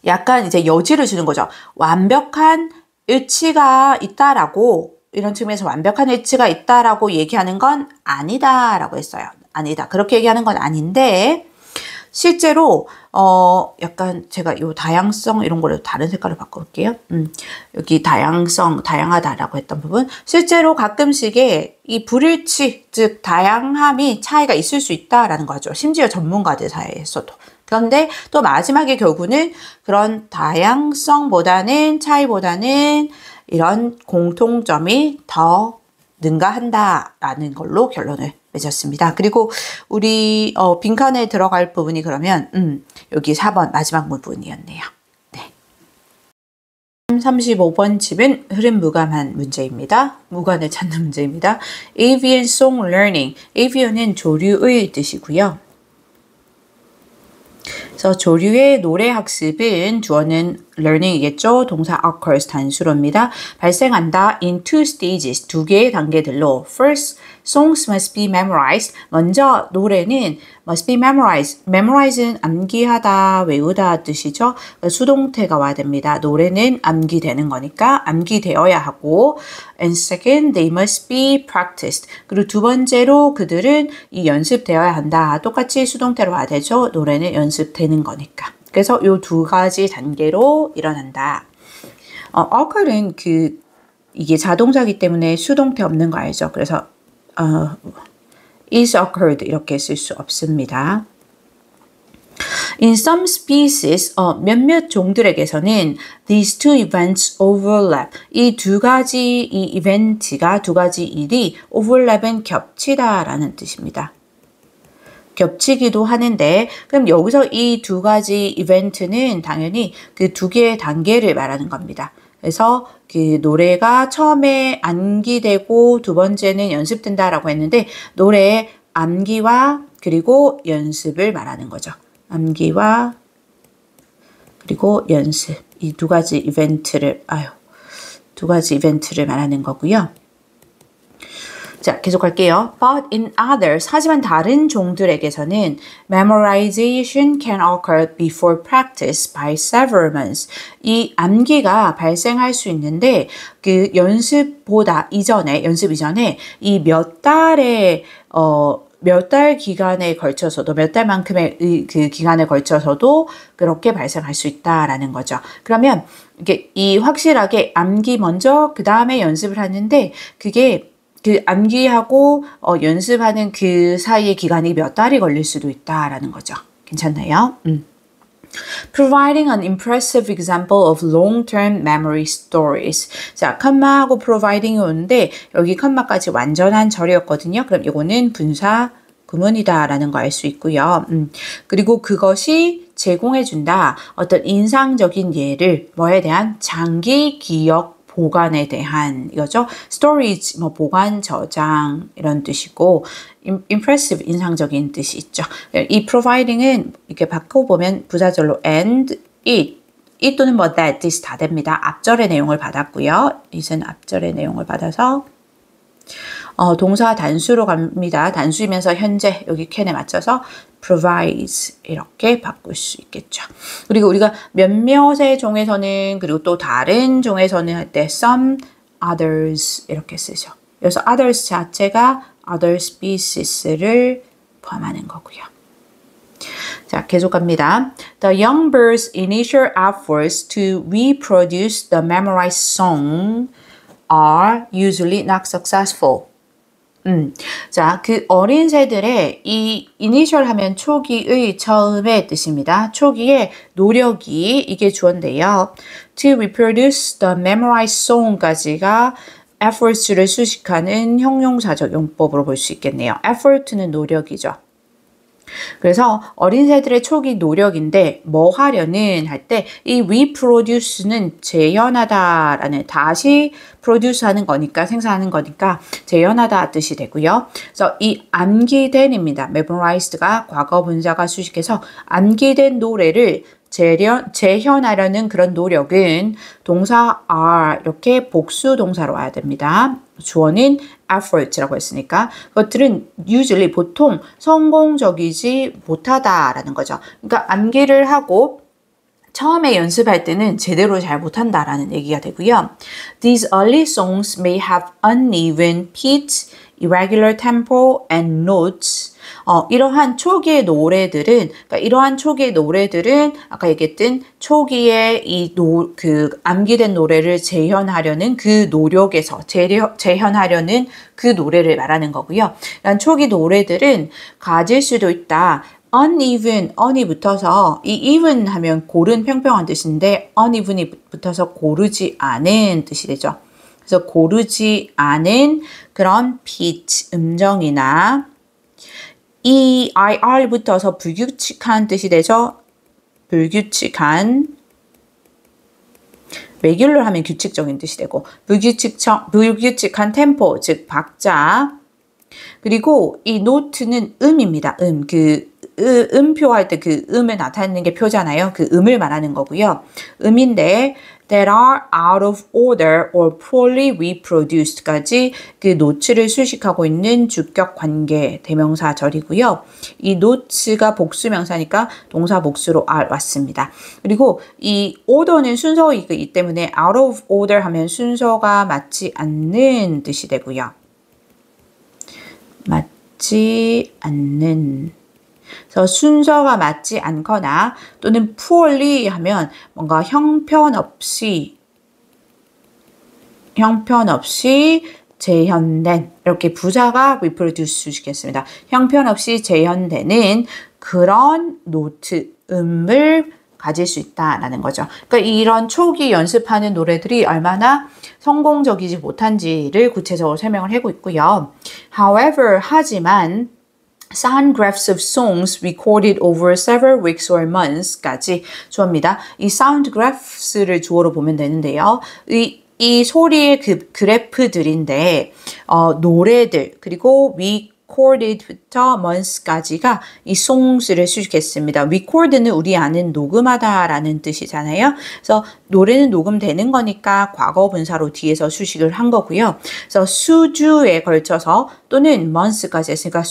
약간 이제 여지를 주는 거죠. 완벽한 일치가 있다라고 이런 측면에서 완벽한 일치가 있다라고 얘기하는 건 아니다라고 했어요. 아니다. 그렇게 얘기하는 건 아닌데 실제로 약간 제가 요 다양성 이런 거를 다른 색깔로 바꿔볼게요. 여기 다양하다라고 했던 부분 실제로 가끔씩의 이 불일치 즉 다양함이 차이가 있을 수 있다라는 거죠. 심지어 전문가들 사이에서도. 그런데 또 마지막에 결국은 그런 다양성보다는 차이보다는 이런 공통점이 더 능가한다라는 걸로 결론을 맺었습니다. 그리고 우리 빈칸에 들어갈 부분이 그러면 여기 4번 마지막 부분이었네요. 네. 35번 집은 흐름 무감한 문제입니다. 무관을 찾는 문제입니다. Avian Song Learning. Avian은 조류의 뜻이고요. 그래서 조류의 노래 학습은 주어는 learning이겠죠. 동사 occurs 단수로입니다. 발생한다 in two stages, 두 개의 단계들로. First, songs must be memorized. 먼저 노래는 must be memorized. memorize는 암기하다, 외우다 뜻이죠. 수동태가 와야 됩니다. 노래는 암기되는 거니까 암기되어야 하고 and second, they must be practiced. 그리고 두 번째로 그들은 이 연습되어야 한다. 똑같이 수동태로 와야 되죠. 노래는 연습되는 거니까. 그래서 요 두 가지 단계로 일어난다. occur은 이게 자동사기 때문에 수동태 없는 거 알죠? 그래서 is occurred 이렇게 쓸 수 없습니다. In some species, 몇몇 종들에게서는 these two events overlap. 이 두 가지 이벤트가 두 가지 일이 overlap은 겹치다라는 뜻입니다. 겹치기도 하는데 그럼 여기서 이 두 가지 이벤트는 당연히 그 두 개의 단계를 말하는 겁니다. 그래서 그 노래가 처음에 암기되고 두 번째는 연습된다라고 했는데 노래의 암기와 그리고 연습을 말하는 거죠. 암기와 그리고 연습 이 두 가지 이벤트를 말하는 거고요. 자, 계속할게요. But in others, 하지만 다른 종들에게서는 memorization can occur before practice by several months. 이 암기가 발생할 수 있는데 그 연습 이전에 이 몇 달 기간에 걸쳐서도 몇 달만큼의 그 기간에 걸쳐서도 그렇게 발생할 수 있다라는 거죠. 그러면 이게 확실하게 암기 먼저 그 다음에 연습을 하는데 그게 그 암기하고 연습하는 그 사이의 기간이 몇 달이 걸릴 수도 있다라는 거죠. 괜찮나요? Providing an impressive example of long-term memory stories. 자, 컴마하고 providing이 오는데 여기 컴마까지 완전한 절이었거든요. 그럼 이거는 분사 구문이다라는 거 알 수 있고요. 그리고 그것이 제공해준다. 어떤 인상적인 예를 뭐에 대한 장기 기억 보관에 대한 이거죠. storage 뭐 보관, 저장 이런 뜻이고 impressive 인상적인 뜻이 있죠. 이 providing은 이렇게 바꿔보면 부사절로 and it 또는 뭐 that 뜻이 다 됩니다. 앞절의 내용을 받았고요. it은 앞절의 내용을 받아서 동사 단수로 갑니다. 단수이면서 현재 여기 can에 맞춰서 provides 이렇게 바꿀 수 있겠죠. 그리고 우리가 몇몇의 종에서는 그리고 또 다른 종에서는 할 때 some others 이렇게 쓰죠. 여기서 others 자체가 other species를 포함하는 거고요. 자, 계속 갑니다. The young bird's initial efforts to reproduce the memorized song are usually not successful. 자, 그 어린 새들의 이 initial 하면 초기의 처음의 뜻입니다. 초기의 노력이 이게 주어인데요. To reproduce the memorized song까지가 efforts를 수식하는 형용사적 용법으로 볼 수 있겠네요. effort는 노력이죠. 그래서 어린 새들의 초기 노력인데 뭐 하려는 할 때 이 reproduce는 재현하다라는 다시 produce 하는 거니까 생산하는 거니까 재현하다 뜻이 되고요. 그래서 이 암기된입니다. memorized가 과거 분사가 수식해서 암기된 노래를 재현하려는 그런 노력은 동사 are 이렇게 복수 동사로 와야 됩니다. 주어는 effort라고 했으니까 그것들은 usually 보통 성공적이지 못하다라는 거죠. 그러니까 암기를 하고 처음에 연습할 때는 제대로 잘 못한다라는 얘기가 되고요. These early songs may have uneven pitch, irregular tempo, and notes. 이러한 초기의 노래들은, 아까 얘기했던 초기에 그 암기된 노래를 재현하려는 그 노력에서 재현하려는 그 노래를 말하는 거고요. 이런 초기 노래들은 가질 수도 있다. uneven, un이 붙어서 이 even 하면 고른 평평한 뜻인데 uneven이 붙어서 고르지 않은 뜻이 되죠. 그래서 고르지 않은 그런 pitch, 음정이나 EIR 붙어서 불규칙한 뜻이 되죠. 불규칙한 regular 하면 규칙적인 뜻이 되고 불규칙한 템포 즉 박자 그리고 이 노트는 음입니다. 음표할 때 그 음을 나타내는 게 표잖아요. 그 음을 말하는 거고요. 음인데 that are out of order or poorly reproduced까지 그 노츠를 수식하고 있는 주격 관계 대명사절이고요. 이 노츠가 복수명사니까 동사 복수로 are 왔습니다. 그리고 이 order는 순서이기 때문에 out of order 하면 순서가 맞지 않는 뜻이 되고요. 맞지 않는 그래서 순서가 맞지 않거나 또는 poorly 하면 뭔가 형편없이 재현된 이렇게 부사가 reproduce 수식했습니다. 형편없이 재현되는 그런 노트 음을 가질 수 있다라는 거죠. 그러니까 이런 초기 연습하는 노래들이 얼마나 성공적이지 못한지를 구체적으로 설명을 하고 있고요. However, 하지만 sound graphs of songs recorded over several weeks or months까지 주어입니다. 이 sound graphs를 주어로 보면 되는데요. 이 소리의 그 그래프들인데 노래들 그리고 recorded부터 months까지가 이 songs를 수식했습니다. record는 우리 아는 녹음하다라는 뜻이잖아요. 그래서 노래는 녹음되는 거니까 과거 분사로 뒤에서 수식을 한 거고요. 그래서 수주에 걸쳐서 또는 months까지 했으니까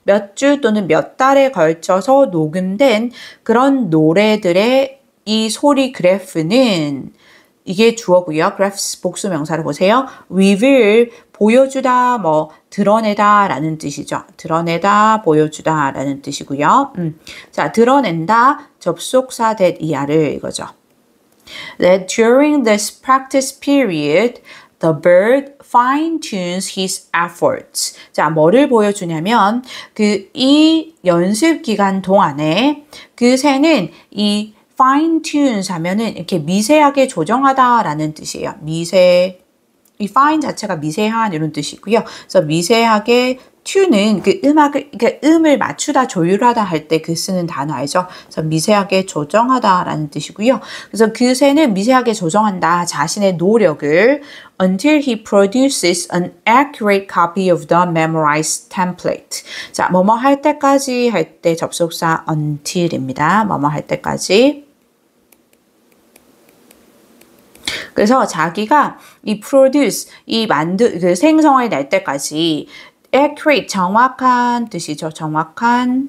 몇 주 또는 몇 달에 걸쳐서 녹음된 그런 노래들의 이 소리 그래프는 이게 주어고요. graphs 복수 명사를 보세요. reveal 보여주다, 드러내다 라는 뜻이죠. 드러내다, 보여주다 라는 뜻이고요. 자, 드러낸다, 접속사 that 이하를 이거죠. That during this practice period, the bird fine-tunes his efforts. 자, 뭐를 보여주냐면, 이 연습 기간 동안에 그 새는 이 fine-tunes 하면은 이렇게 미세하게 조정하다라는 뜻이에요. 이 fine 자체가 미세한 이런 뜻이고요. 그래서 미세하게 tune은 그 음악을, 그러니까 음을 맞추다, 조율하다 할 때 그 쓰는 단어 알죠? 그래서 미세하게 조정하다라는 뜻이고요. 그래서 그새는 미세하게 조정한다, 자신의 노력을 until he produces an accurate copy of the memorized template. 자, 뭐뭐 할 때까지 할 때 접속사 until입니다. 뭐뭐 할 때까지. 그래서 자기가 이 produce, 그 생성해 낼 때까지 accurate, 정확한 뜻이죠. 정확한.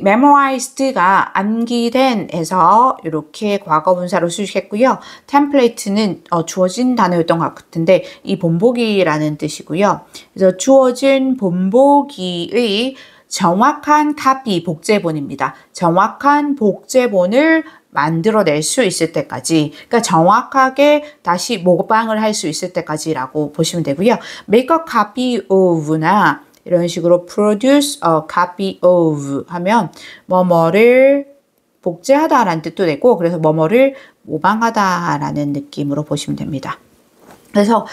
memorized가 암기된 에서 이렇게 과거분사로 수식했고요. template는 주어진 단어였던 것 같은데 이 본보기라는 뜻이고요. 그래서 주어진 본보기의 정확한 카피, 복제본입니다. 정확한 복제본을 만들어낼 수 있을 때까지, 그러니까 정확하게 다시 모방을 할 수 있을 때까지라고 보시면 되고요. make a copy of나 이런 식으로 produce a copy of 하면 뭐뭐를 복제하다라는 뜻도 되고, 그래서 뭐뭐를 모방하다라는 느낌으로 보시면 됩니다. 그래서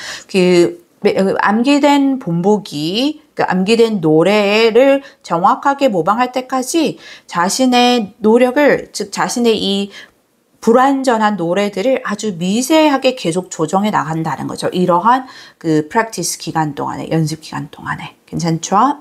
암기된 본보기, 암기된 노래를 정확하게 모방할 때까지 자신의 노력을, 즉 자신의 이 불완전한 노래들을 아주 미세하게 계속 조정해 나간다는 거죠. 이러한 프랙티스 기간 동안에, 연습 기간 동안에. 괜찮죠?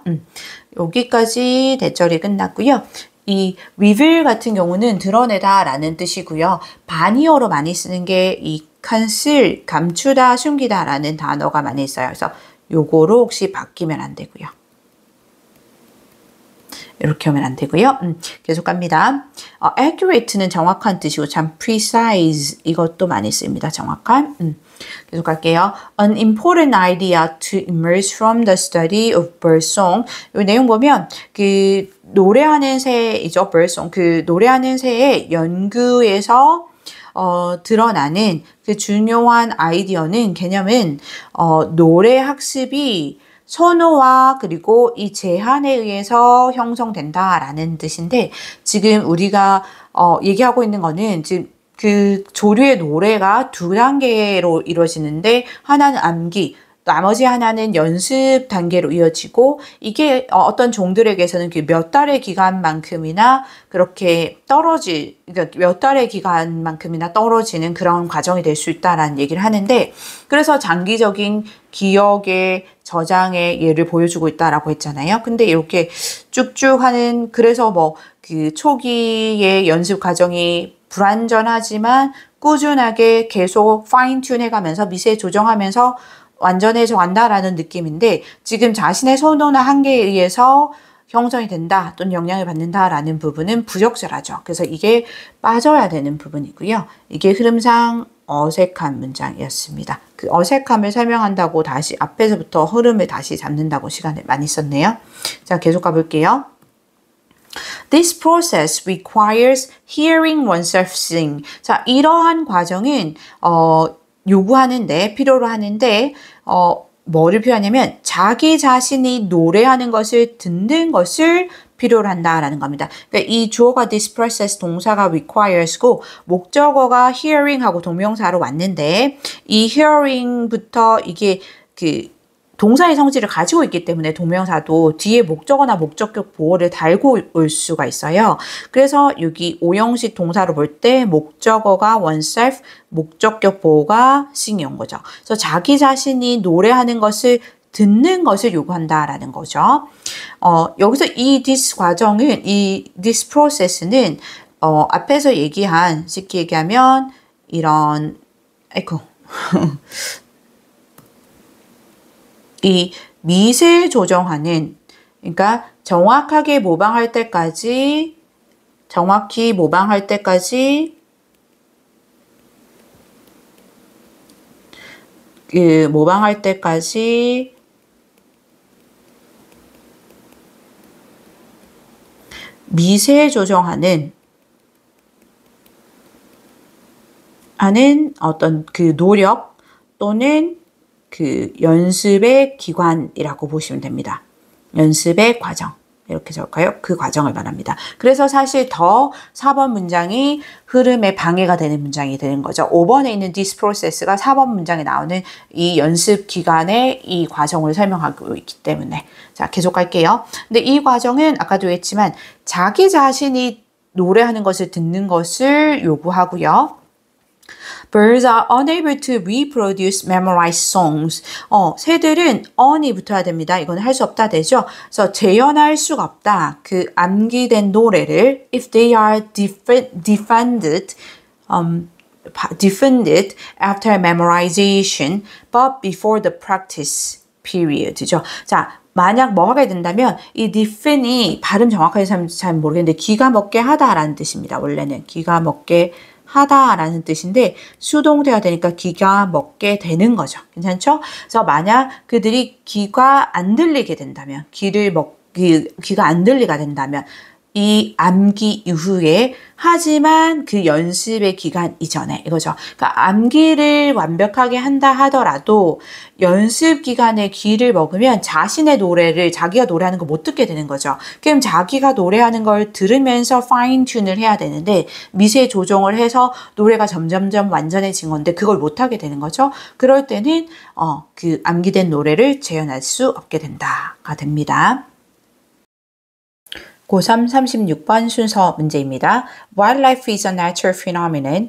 여기까지 대절이 끝났고요. 이 reveal 같은 경우는 드러내다 라는 뜻이고요. 반이어로 많이 쓰는 게 이 conceal, 감추다, 숨기다 라는 단어가 많이 있어요. 그래서 요거로 혹시 바뀌면 안 되고요. 이렇게 하면 안 되고요. 계속 갑니다. accurate는 정확한 뜻이고, 참 precise 이것도 많이 씁니다. 정확한. 계속 갈게요. An important idea to emerge from the study of birdsong. 이 내용 보면 노래하는 새이죠. birdsong. 노래하는 새의 연구에서 드러나는 중요한 아이디어는, 개념은 노래 학습이 선호와 그리고 이 제한에 의해서 형성된다라는 뜻인데, 지금 우리가 얘기하고 있는 거는 지금 조류의 노래가 두 단계로 이루어지는데, 하나는 암기, 나머지 하나는 연습 단계로 이어지고, 이게 어떤 종들에게서는 몇 달의 기간만큼이나 그렇게 그러니까 몇 달의 기간만큼이나 떨어지는 그런 과정이 될 수 있다라는 얘기를 하는데, 그래서 장기적인 기억의 저장의 예를 보여주고 있다라고 했잖아요. 근데 이렇게 쭉쭉 하는, 그래서 초기의 연습 과정이 불완전하지만 꾸준하게 계속 파인 튠 해가면서 미세 조정하면서 완전해져 간다라는 느낌인데, 지금 자신의 선호나 한계에 의해서 형성이 된다 또는 영향을 받는다라는 부분은 부적절하죠. 그래서 이게 빠져야 되는 부분이고요. 이게 흐름상 어색한 문장이었습니다. 그 어색함을 설명한다고 다시 앞에서부터 흐름을 다시 잡는다고 시간을 많이 썼네요. 자, 계속 가볼게요. This process requires hearing oneself sing. 자, 이러한 과정은 필요로 하는데, 뭐를 필요하냐면 자기 자신이 노래하는 것을 듣는 것을 필요로 한다라는 겁니다. 그러니까 이 주어가 this process, 동사가 requires고 목적어가 hearing하고 동명사로 왔는데, 이 hearing부터 이게 동사의 성질을 가지고 있기 때문에 동명사도 뒤에 목적어나 목적격 보어를 달고 올 수가 있어요. 그래서 여기 오형식 동사로 볼 때 목적어가 oneself, 목적격 보어가 sing이 온 거죠. 그래서 자기 자신이 노래하는 것을 듣는 것을 요구한다라는 거죠. 여기서 이 this 과정은, this process는 앞에서 얘기한, 쉽게 얘기하면 이런 이 미세 조정하는, 그러니까 정확히 모방할 때까지 미세 조정하는 어떤 노력 또는 연습의 기관이라고 보시면 됩니다. 연습의 과정. 이렇게 적을까요? 그 과정을 말합니다. 그래서 사실 더 4번 문장이 흐름에 방해가 되는 문장이 되는 거죠. 5번에 있는 this process가 4번 문장에 나오는 이 연습 기간의 이 과정을 설명하고 있기 때문에. 자, 계속 갈게요. 근데 이 과정은 아까도 했지만 자기 자신이 노래하는 것을 듣는 것을 요구하고요. Birds are unable to reproduce memorized songs. 새들은 on이 붙어야 됩니다. 이건 할 수 없다 되죠. 그래서 재현할 수가 없다. 그 암기된 노래를 if they are defended after memorization, but before the practice period죠. 자, 만약 뭐 하게 된다면 이 defend이 발음 정확하게 잘 모르겠는데 기가 먹게 하다라는 뜻입니다. 원래는 기가 먹게 하다라는 뜻인데 수동태가 되니까 기가 먹게 되는 거죠. 괜찮죠? 그래서 만약 그들이 귀가 안 들리게 된다면 귀가 안 들리게 된다면 이 암기 이후에 하지만 그 연습의 기간 이전에 이거죠. 그러니까 암기를 완벽하게 한다 하더라도 연습 기간에 귀를 먹으면 자신의 노래를 자기가 노래하는 거 못 듣게 되는 거죠. 그럼 자기가 노래하는 걸 들으면서 파인 튠을 해야 되는데 미세 조정을 해서 노래가 점점점 완전해진 건데 그걸 못 하게 되는 거죠. 그럴 때는 그 암기된 노래를 재현할 수 없게 된다가 됩니다. 고3 36번 순서 문제입니다. Wildlife is a natural phenomenon.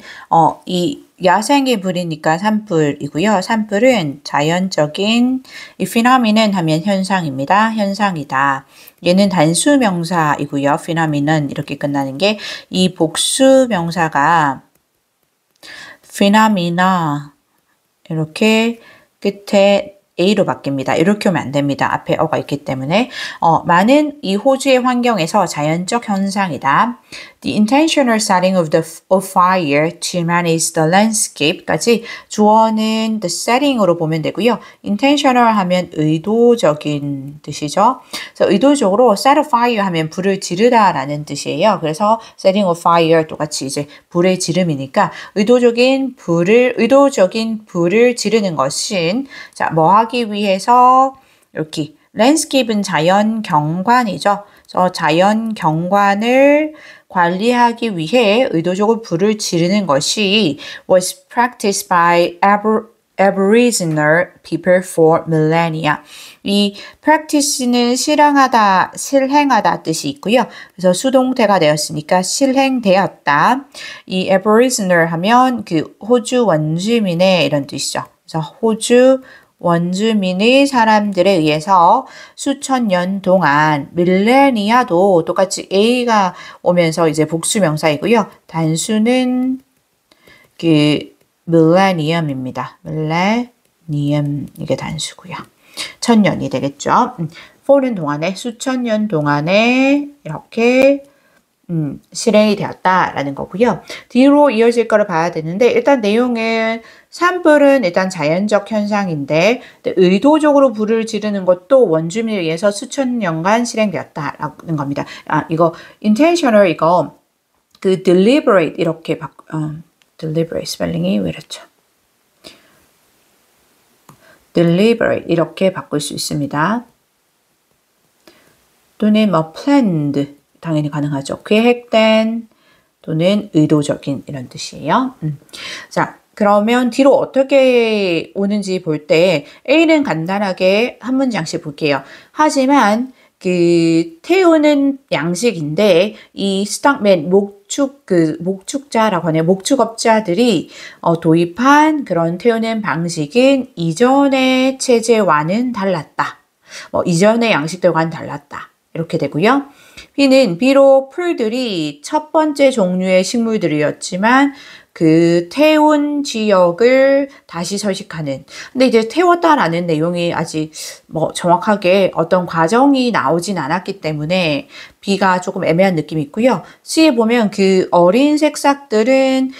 이 야생의물이니까 산불이고요. 산불은 자연적인 이 phenomenon 하면 현상입니다. 현상이다. 얘는 단수 명사이고요. phenomenon 이렇게 끝나는 게 이 복수 명사가 phenomena 이렇게 끝에 A로 바뀝니다. 이렇게 오면 안 됩니다. 앞에 어가 있기 때문에 많은 이 호주의 환경에서 자연적 현상이다. The intentional setting of fire to manage the landscape까지 주어는 the setting으로 보면 되고요. intentional 하면 의도적인 뜻이죠. 그래서 의도적으로 set a fire 하면 불을 지르다라는 뜻이에요. 그래서 setting of fire 똑같이 이제 불의 지름이니까 의도적인 불을 지르는 것은 자, 뭐 하기 위해서 이렇게 landscape은 자연 경관이죠. 그래서 자연 경관을 관리하기 위해 의도적으로 불을 지르는 것이 was practiced by Aboriginal people for millennia. 이 practice는 실행하다 뜻이 있고요. 그래서 수동태가 되었으니까 실행되었다. 이 Aboriginal 하면 그 호주 원주민의 이런 뜻이죠. 그래서 호주 원주민의 사람들에 의해서 수천 년 동안 밀레니아도 똑같이 A가 오면서 이제 복수명사이고요. 단수는 그 밀레니엄입니다. 밀레니엄 이게 단수고요. 천년이 되겠죠. for는 동안에 수천 년 동안에 이렇게 실행이 되었다라는 거고요. 뒤로 이어질 거를 봐야 되는데 일단 내용은 산불은 일단 자연적 현상인데 의도적으로 불을 지르는 것도 원주민에 의해서 수천 년간 실행되었다라는 겁니다. 이거 intentional 이거 그 deliberate 이렇게 deliberate 스펠링이 왜 이렇죠? deliberate 이렇게 바꿀 수 있습니다. 또는 뭐 planned 당연히 가능하죠. 계획된 또는 의도적인 이런 뜻이에요. 자, 그러면 뒤로 어떻게 오는지 볼 때 A는 간단하게 한 문장씩 볼게요. 하지만 그 태우는 양식인데 이 스탁맨 목축자라고 하네요. 목축업자들이 도입한 그런 태우는 방식은 이전의 체제와는 달랐다. 이전의 양식들과는 달랐다. 이렇게 되고요. B는 비록 풀들이 첫 번째 종류의 식물들이었지만 그 태운 지역을 다시 서식하는. 근데 이제 태웠다라는 내용이 아직 정확하게 어떤 과정이 나오진 않았기 때문에 B가 조금 애매한 느낌이 있고요. C에 보면 그 어린 새싹들은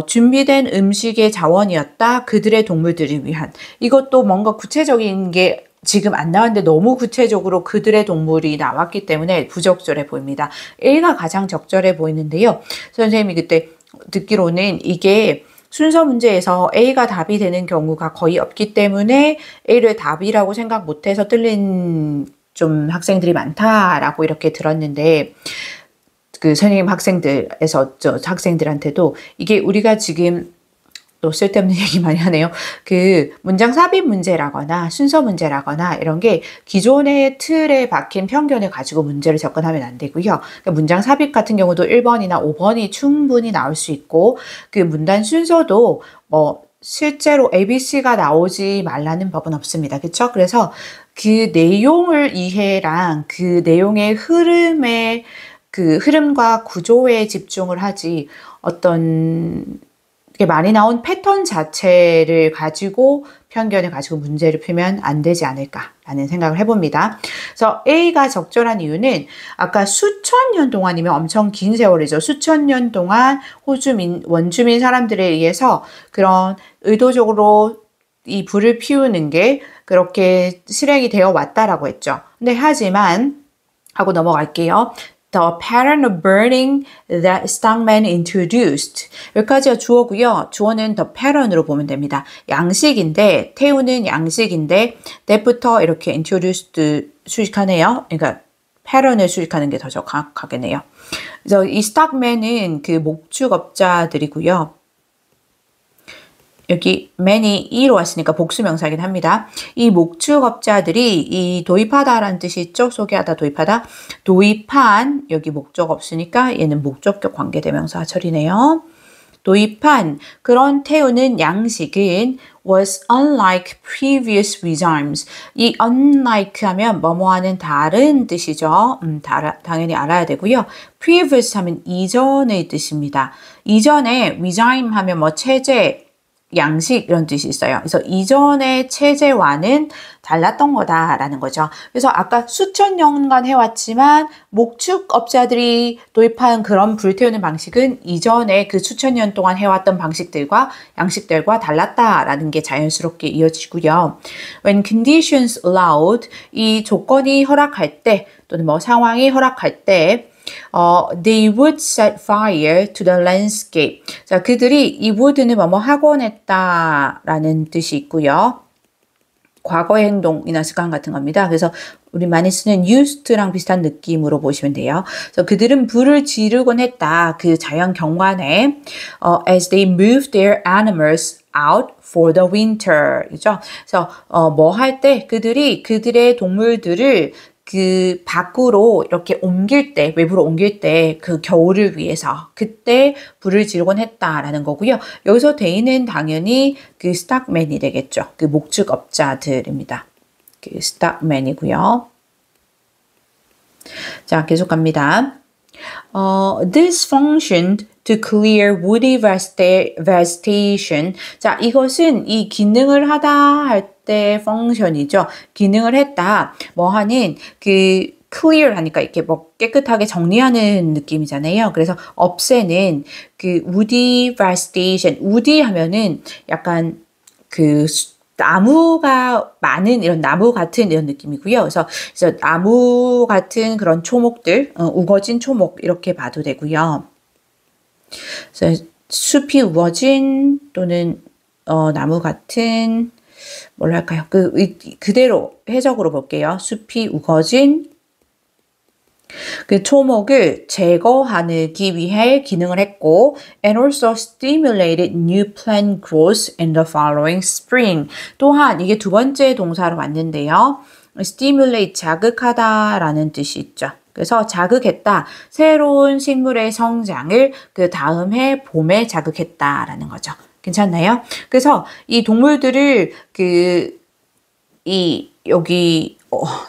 준비된 음식의 자원이었다. 그들의 동물들을 위한. 이것도 뭔가 구체적인 게 지금 안 나왔는데 너무 구체적으로 그들의 동물이 나왔기 때문에 부적절해 보입니다. A가 가장 적절해 보이는데요. 선생님이 그때 듣기로는 이게 순서 문제에서 A가 답이 되는 경우가 거의 없기 때문에 A를 답이라고 생각 못해서 틀린 좀 학생들이 많다라고 이렇게 들었는데 그 선생님 학생들에서 저 학생들한테도 이게 우리가 지금 또 쓸데없는 얘기 많이 하네요. 그 문장 삽입 문제라거나 순서 문제라거나 이런 게 기존의 틀에 박힌 편견을 가지고 문제를 접근하면 안 되고요. 그러니까 문장 삽입 같은 경우도 1번이나 5번이 충분히 나올 수 있고 그 문단 순서도 뭐 실제로 ABC가 나오지 말라는 법은 없습니다. 그렇죠? 그래서 그 내용을 이해랑 그 내용의 흐름에 그 흐름과 구조에 집중을 하지 어떤 많이 나온 패턴 자체를 가지고 편견을 가지고 문제를 풀면 안 되지 않을까라는 생각을 해봅니다. 그래서 A가 적절한 이유는 아까 수천 년 동안이면 엄청 긴 세월이죠. 수천 년 동안 호주민, 원주민 사람들에 의해서 그런 의도적으로 이 불을 피우는 게 그렇게 실행이 되어 왔다라고 했죠. 근데 하지만 하고 넘어갈게요. The pattern of burning that Stockman introduced. 여기까지가 주어고요. 주어는 the pattern으로 보면 됩니다. 양식인데 태우는 양식인데 that부터 이렇게 introduced 수식하네요. 그러니까 pattern을 수식하는 게 더 정확하겠네요. 그래서 이 Stockman은 그 목축업자들이고요. 여기 man이 e로 왔으니까 복수명사이긴 합니다. 이 목축업자들이 이 도입하다라는 뜻이 있죠. 소개하다, 도입하다. 도입한, 여기 목적 없으니까 얘는 목적격 관계대명사 처리네요. 도입한 그런 태우는 양식은 was unlike previous regimes. 이 unlike 하면 뭐뭐하는 다른 뜻이죠. 당연히 알아야 되고요. previous 하면 이전의 뜻입니다. 이전에 regime 하면 뭐 체제, 양식 이런 뜻이 있어요. 그래서 이전의 체제와는 달랐던 거다라는 거죠. 그래서 아까 수천 년간 해왔지만 목축업자들이 도입한 그런 불태우는 방식은 이전에 그 수천 년 동안 해왔던 방식들과 양식들과 달랐다라는 게 자연스럽게 이어지고요. When conditions allowed, 이 조건이 허락할 때 또는 뭐 상황이 허락할 때 they would set fire to the landscape. 자, 그들이 이 would는 뭐뭐 하곤 했다라는 뜻이 있고요. 과거의 행동이나 습관 같은 겁니다. 그래서 우리 많이 쓰는 used랑 비슷한 느낌으로 보시면 돼요. 그래서 그들은 불을 지르곤 했다. 그 자연 경관에 as they moved their animals out for the winter. 그죠? 그래서 뭐 할 때 그들이 그들의 동물들을 그 밖으로 이렇게 옮길 때, 외부로 옮길 때 그 겨울을 위해서 그때 불을 지르곤 했다라는 거고요. 여기서 대인은 당연히 그 스탁맨이 되겠죠. 그 목축업자들입니다. 그 스탁맨이고요. 자, 계속 갑니다. This functioned to clear woody vegetation. 자, 이것은 이 기능을 하다 할 때 펑션이죠. 기능을 했다. 뭐 하는 그 clear 하니까 이렇게 뭐 깨끗하게 정리하는 느낌이잖아요. 그래서 없애는 그 woody vegetation. woody 하면은 약간 그 나무가 많은 이런 나무 같은 이런 느낌이고요. 그래서 나무 같은 그런 초목들, 우거진 초목 이렇게 봐도 되고요. 그래서 숲이 우거진 또는 나무 같은 뭘로 할까요? 그대로 해석으로 볼게요. 숲이 우거진 그 초목을 제거하기 위해 기능을 했고 and also stimulated new plant growth in the following spring. 또한 이게 두 번째 동사로 왔는데요. stimulate, 자극하다라는 뜻이 있죠. 그래서 자극했다. 새로운 식물의 성장을 그 다음 해 봄에 자극했다라는 거죠. 괜찮나요? 그래서 이 동물들을 여기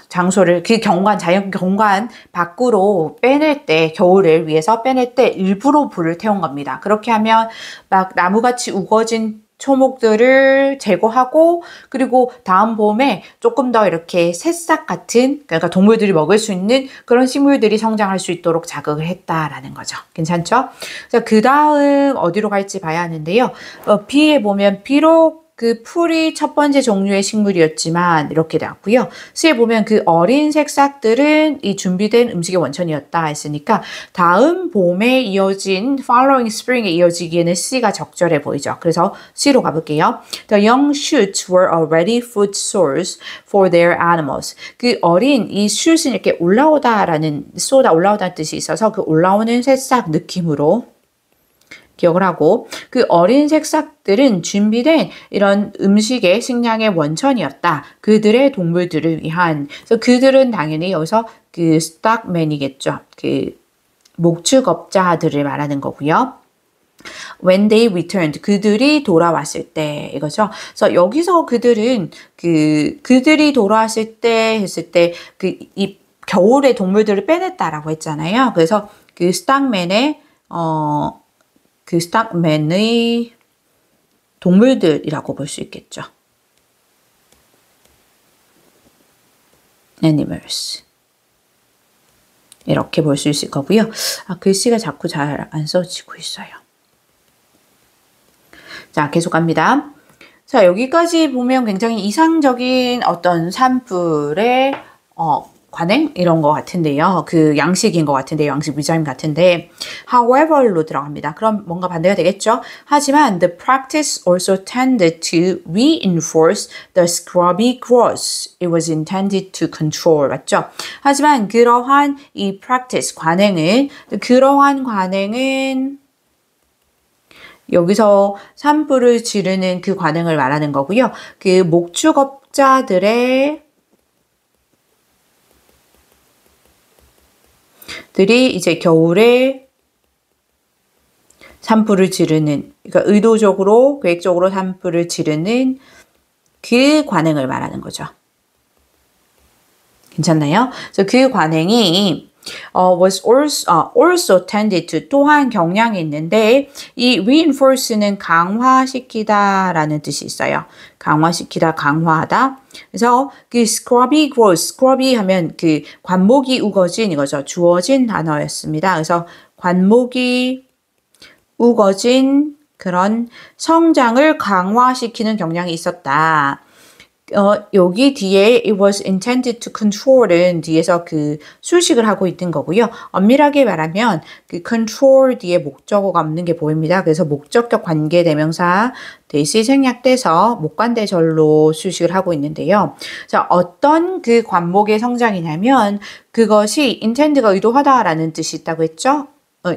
장소를 그 경관, 자연 경관 밖으로 빼낼 때, 겨울을 위해서 빼낼 때 일부러 불을 태운 겁니다. 그렇게 하면 막 나무같이 우거진 초목들을 제거하고 그리고 다음 봄에 조금 더 이렇게 새싹 같은 그러니까 동물들이 먹을 수 있는 그런 식물들이 성장할 수 있도록 자극을 했다라는 거죠. 괜찮죠? 자, 그 다음 어디로 갈지 봐야 하는데요. B에 보면 비록 그 풀이 첫 번째 종류의 식물이었지만 이렇게 나왔고요. C에 보면 그 어린 새싹들은 이 준비된 음식의 원천이었다 했으니까 다음 봄에 이어진 following spring에 이어지기에는 C가 적절해 보이죠. 그래서 C로 가볼게요. The young shoots were already food source for their animals. 그 어린 이 shoot은 이렇게 올라오다라는 올라오다는 뜻이 있어서 그 올라오는 새싹 느낌으로 기억을 하고 그 어린 새싹들은 준비된 이런 음식의 식량의 원천이었다. 그들의 동물들을 위한. 그래서 그들은 당연히 여기서 그 stockman이겠죠. 그 목축업자들을 말하는 거고요. When they returned, 그들이 돌아왔을 때 이거죠. 그래서 여기서 그들은 그들이 돌아왔을 때 했을 때 이 겨울에 동물들을 빼냈다라고 했잖아요. 그래서 그 스탁맨의 동물들이라고 볼 수 있겠죠. animals. 이렇게 볼 수 있을 거고요. 글씨가 자꾸 잘 안 써지고 있어요. 자, 계속 갑니다. 자, 여기까지 보면 굉장히 이상적인 어떤 산불의 관행 이런 것 같은데요. 그 양식인 것 같은데요. 양식 위자임 같은데 however로 들어갑니다. 그럼 뭔가 반대가 되겠죠. 하지만 the practice also tended to reinforce the scrubby growth it was intended to control. 맞죠? 하지만 그러한 이 practice 관행은 여기서 산불을 지르는 그 관행을 말하는 거고요. 그 목축업자들이 이제 겨울에 산불을 지르는, 그러니까 의도적으로 계획적으로 산불을 지르는 그 관행을 말하는 거죠. 괜찮나요? 그래서 그 관행이 was also tended to 또한 경향이 있는데 이 reinforce는 강화시키다라는 뜻이 있어요. 강화시키다, 강화하다. 그래서 그 scrubby growth, scrubby 하면 그 관목이 우거진 이거죠. 주어진 단어였습니다. 그래서 관목이 우거진 그런 성장을 강화시키는 경향이 있었다. 여기 뒤에 it was intended to control은 뒤에서 그 수식을 하고 있는 거고요. 엄밀하게 말하면 그 control 뒤에 목적어가 없는 게 보입니다. 그래서 목적격 관계대명사 대시 생략돼서 목관대절로 수식을 하고 있는데요. 자, 어떤 그 관목의 성장이냐면 그것이 intend가 의도하다라는 뜻이 있다고 했죠.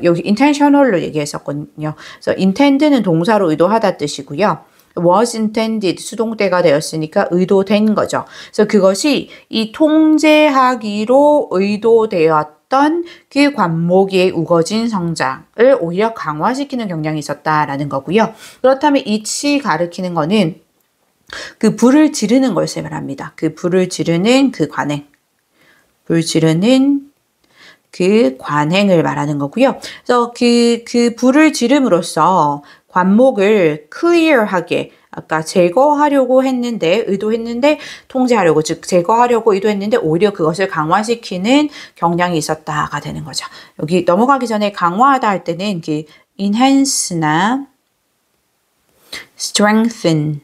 여기 intentional로 얘기했었거든요. 그래서 intend는 동사로 의도하다 뜻이고요. was intended 수동태가 되었으니까 의도된 거죠. 그래서 그것이 이 통제하기로 의도되었던 그 관목의 우거진 성장을 오히려 강화시키는 경향이 있었다라는 거고요. 그렇다면 이치 가리키는 거는 그 불을 지르는 것을 말합니다. 그 불을 지르는 그 관행. 불 지르는 그 관행을 말하는 거고요. 그래서 그 불을 지름으로써 관목을 clear하게 아까 제거하려고 의도했는데 통제하려고 즉 제거하려고 의도했는데 오히려 그것을 강화시키는 경향이 있었다가 되는 거죠. 여기 넘어가기 전에 강화하다 할 때는 그 enhance나 strengthen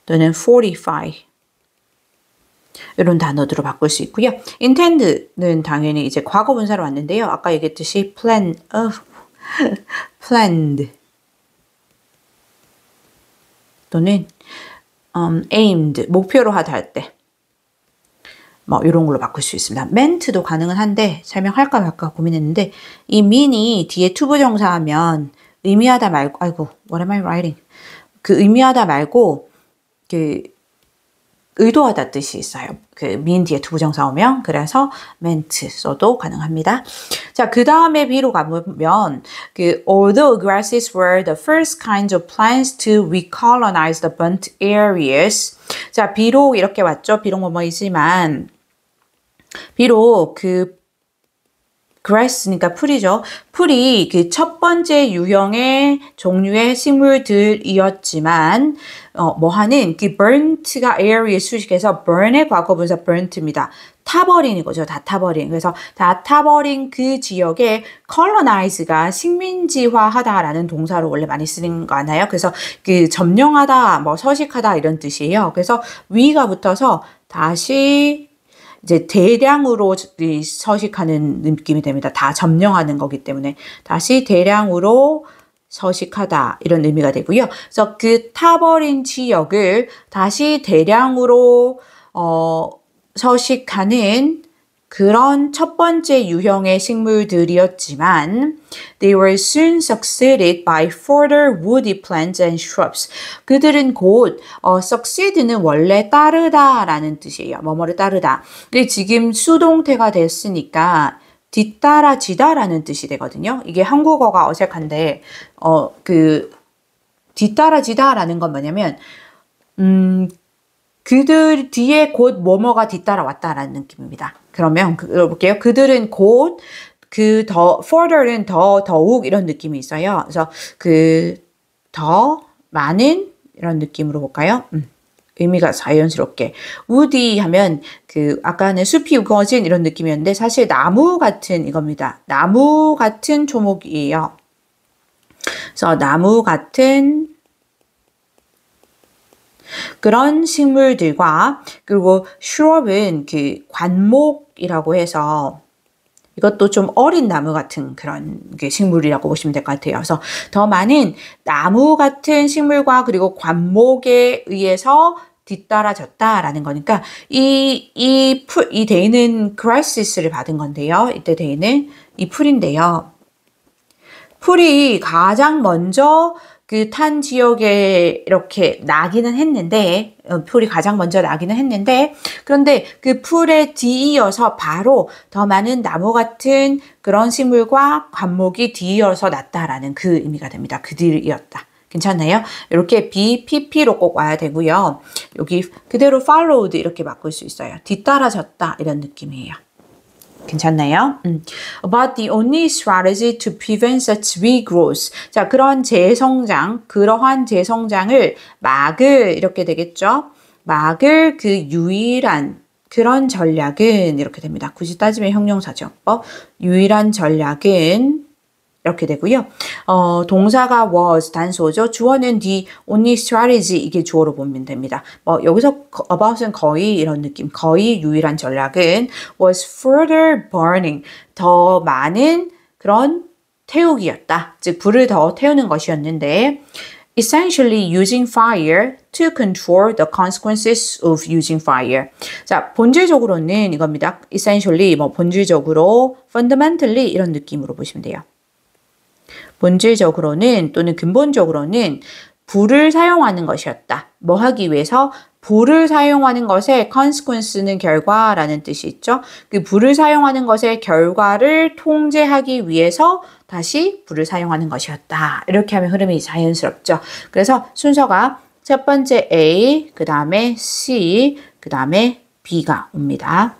또는 fortify 이런 단어들로 바꿀 수 있고요. intend는 당연히 이제 과거 분사로 왔는데요. 아까 얘기했듯이 planned 또는 aimed 목표로 하다 할 때 뭐 이런 걸로 바꿀 수 있습니다. meant도 가능은 한데 설명할까 말까 고민했는데 이 mean이 뒤에 투부정사 하면 의미하다 말고 what am I writing? 그 의미하다 말고 그 의도하다 뜻이 있어요. 그 mean 뒤에 투부정사 오면 그래서 meant 써도 가능합니다. 자, 그 다음에 B로 가보면 그 although grasses were the first kinds of plants to recolonize the burnt areas. 자, 비록 이렇게 왔죠. 비록 뭐뭐이지만 비록 그 grass니까 풀이죠. 풀이 그 첫 번째 유형의 종류의 식물들이었지만 뭐하는 그 burnt가 area의 수식해서 burn의 과거분사 burnt입니다. 타버린 거죠. 다 타버린. 그래서 다 타버린 그 지역에 colonize가 식민지화하다라는 동사로 원래 많이 쓰는 거 아나요? 그래서 그 점령하다, 뭐 서식하다 이런 뜻이에요. 그래서 위가 붙어서 다시 이제 대량으로 서식하는 느낌이 됩니다. 다 점령하는 거기 때문에 다시 대량으로 서식하다 이런 의미가 되고요. 그래서 그 타버린 지역을 다시 대량으로 서식하는 그런 첫 번째 유형의 식물들이었지만 they were soon succeeded by further woody plants and shrubs. 그들은 곧 succeed는 원래 따르다라는 뜻이에요. 뭐뭐를 따르다. 근데 지금 수동태가 됐으니까 뒤따라지다라는 뜻이 되거든요. 이게 한국어가 어색한데 그 뒤따라지다라는 건 뭐냐면 그들 뒤에 곧 뭐뭐가 뒤따라왔다라는 느낌입니다. 그러면 볼게요. 그들은 곧 further는 더욱 이런 느낌이 있어요. 그래서 더 많은 이런 느낌으로 볼까요? 의미가 자연스럽게. woody 하면 아까는 숲이 우거진 이런 느낌이었는데 사실 나무 같은 이겁니다. 나무 같은 초목이에요. 그래서 나무 같은 그런 식물들과 그리고 shrub은 관목이라고 해서 이것도 좀 어린 나무 같은 그런 식물이라고 보시면 될 것 같아요. 그래서 더 많은 나무 같은 식물과 그리고 관목에 의해서 뒤따라졌다라는 거니까 이 데이는 크라이시스를 받은 건데요. 이때 데이는 이 풀인데요. 풀이 가장 먼저 탄 지역에 이렇게 나기는 했는데 풀이 가장 먼저 나기는 했는데 그런데 그 풀에 뒤이어서 바로 더 많은 나무 같은 그런 식물과 관목이 뒤이어서 났다라는 그 의미가 됩니다. 그들이었다. 괜찮나요? 이렇게 BPP로 꼭 와야 되고요. 여기 그대로 followed 이렇게 바꿀 수 있어요. 뒤따라졌다 이런 느낌이에요. 괜찮나요? But the only strategy to prevent such regrowth. 자, 그러한 재성장을 막을 이렇게 되겠죠. 막을 유일한 그런 전략은 이렇게 됩니다. 굳이 따지면 형용사죠. 유일한 전략은 이렇게 되고요. 동사가 was 단수죠. 주어는 the only strategy 이게 주어로 보면 됩니다. 여기서 about은 거의 이런 느낌. 거의 유일한 전략은 was further burning. 더 많은 그런 태우기였다. 즉 불을 더 태우는 것이었는데 essentially using fire to control the consequences of using fire. 자, 본질적으로는 이겁니다. essentially 본질적으로 fundamentally 이런 느낌으로 보시면 돼요. 본질적으로는 또는 근본적으로는 불을 사용하는 것이었다. 뭐 하기 위해서? 불을 사용하는 것의 consequence는 결과라는 뜻이 있죠. 그 불을 사용하는 것의 결과를 통제하기 위해서 다시 불을 사용하는 것이었다. 이렇게 하면 흐름이 자연스럽죠. 그래서 순서가 첫 번째 A, 그 다음에 C, 그 다음에 B가 옵니다.